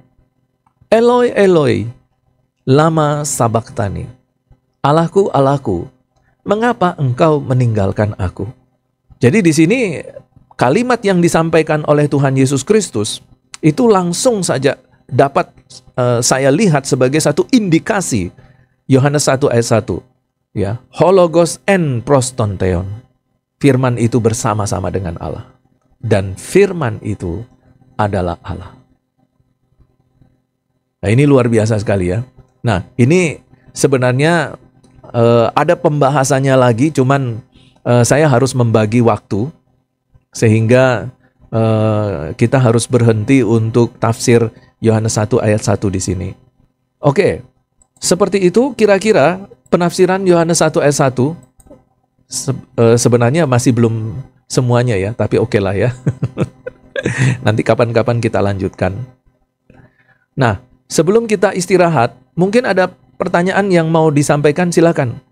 Speaker 1: Eloi, Eloi, lama sabachthani. Allahku, Allahku, mengapa engkau meninggalkan aku? Jadi di sini kalimat yang disampaikan oleh Tuhan Yesus Kristus itu langsung saja dapat saya lihat sebagai satu indikasi Yohanes 1 ayat 1. Ya, hologos en prostonteon. Firman itu bersama-sama dengan Allah. Dan firman itu adalah Allah. Nah, ini luar biasa sekali ya. Nah, ini sebenarnya ada pembahasannya lagi, cuman saya harus membagi waktu sehingga kita harus berhenti untuk tafsir Yohanes 1 ayat 1 di sini. Oke, seperti itu kira-kira penafsiran Yohanes 1 ayat 1. Sebenarnya masih belum semuanya ya, tapi oke lah ya. Nanti kapan-kapan kita lanjutkan. Nah, sebelum kita istirahat, mungkin ada pertanyaan yang mau disampaikan, silakan.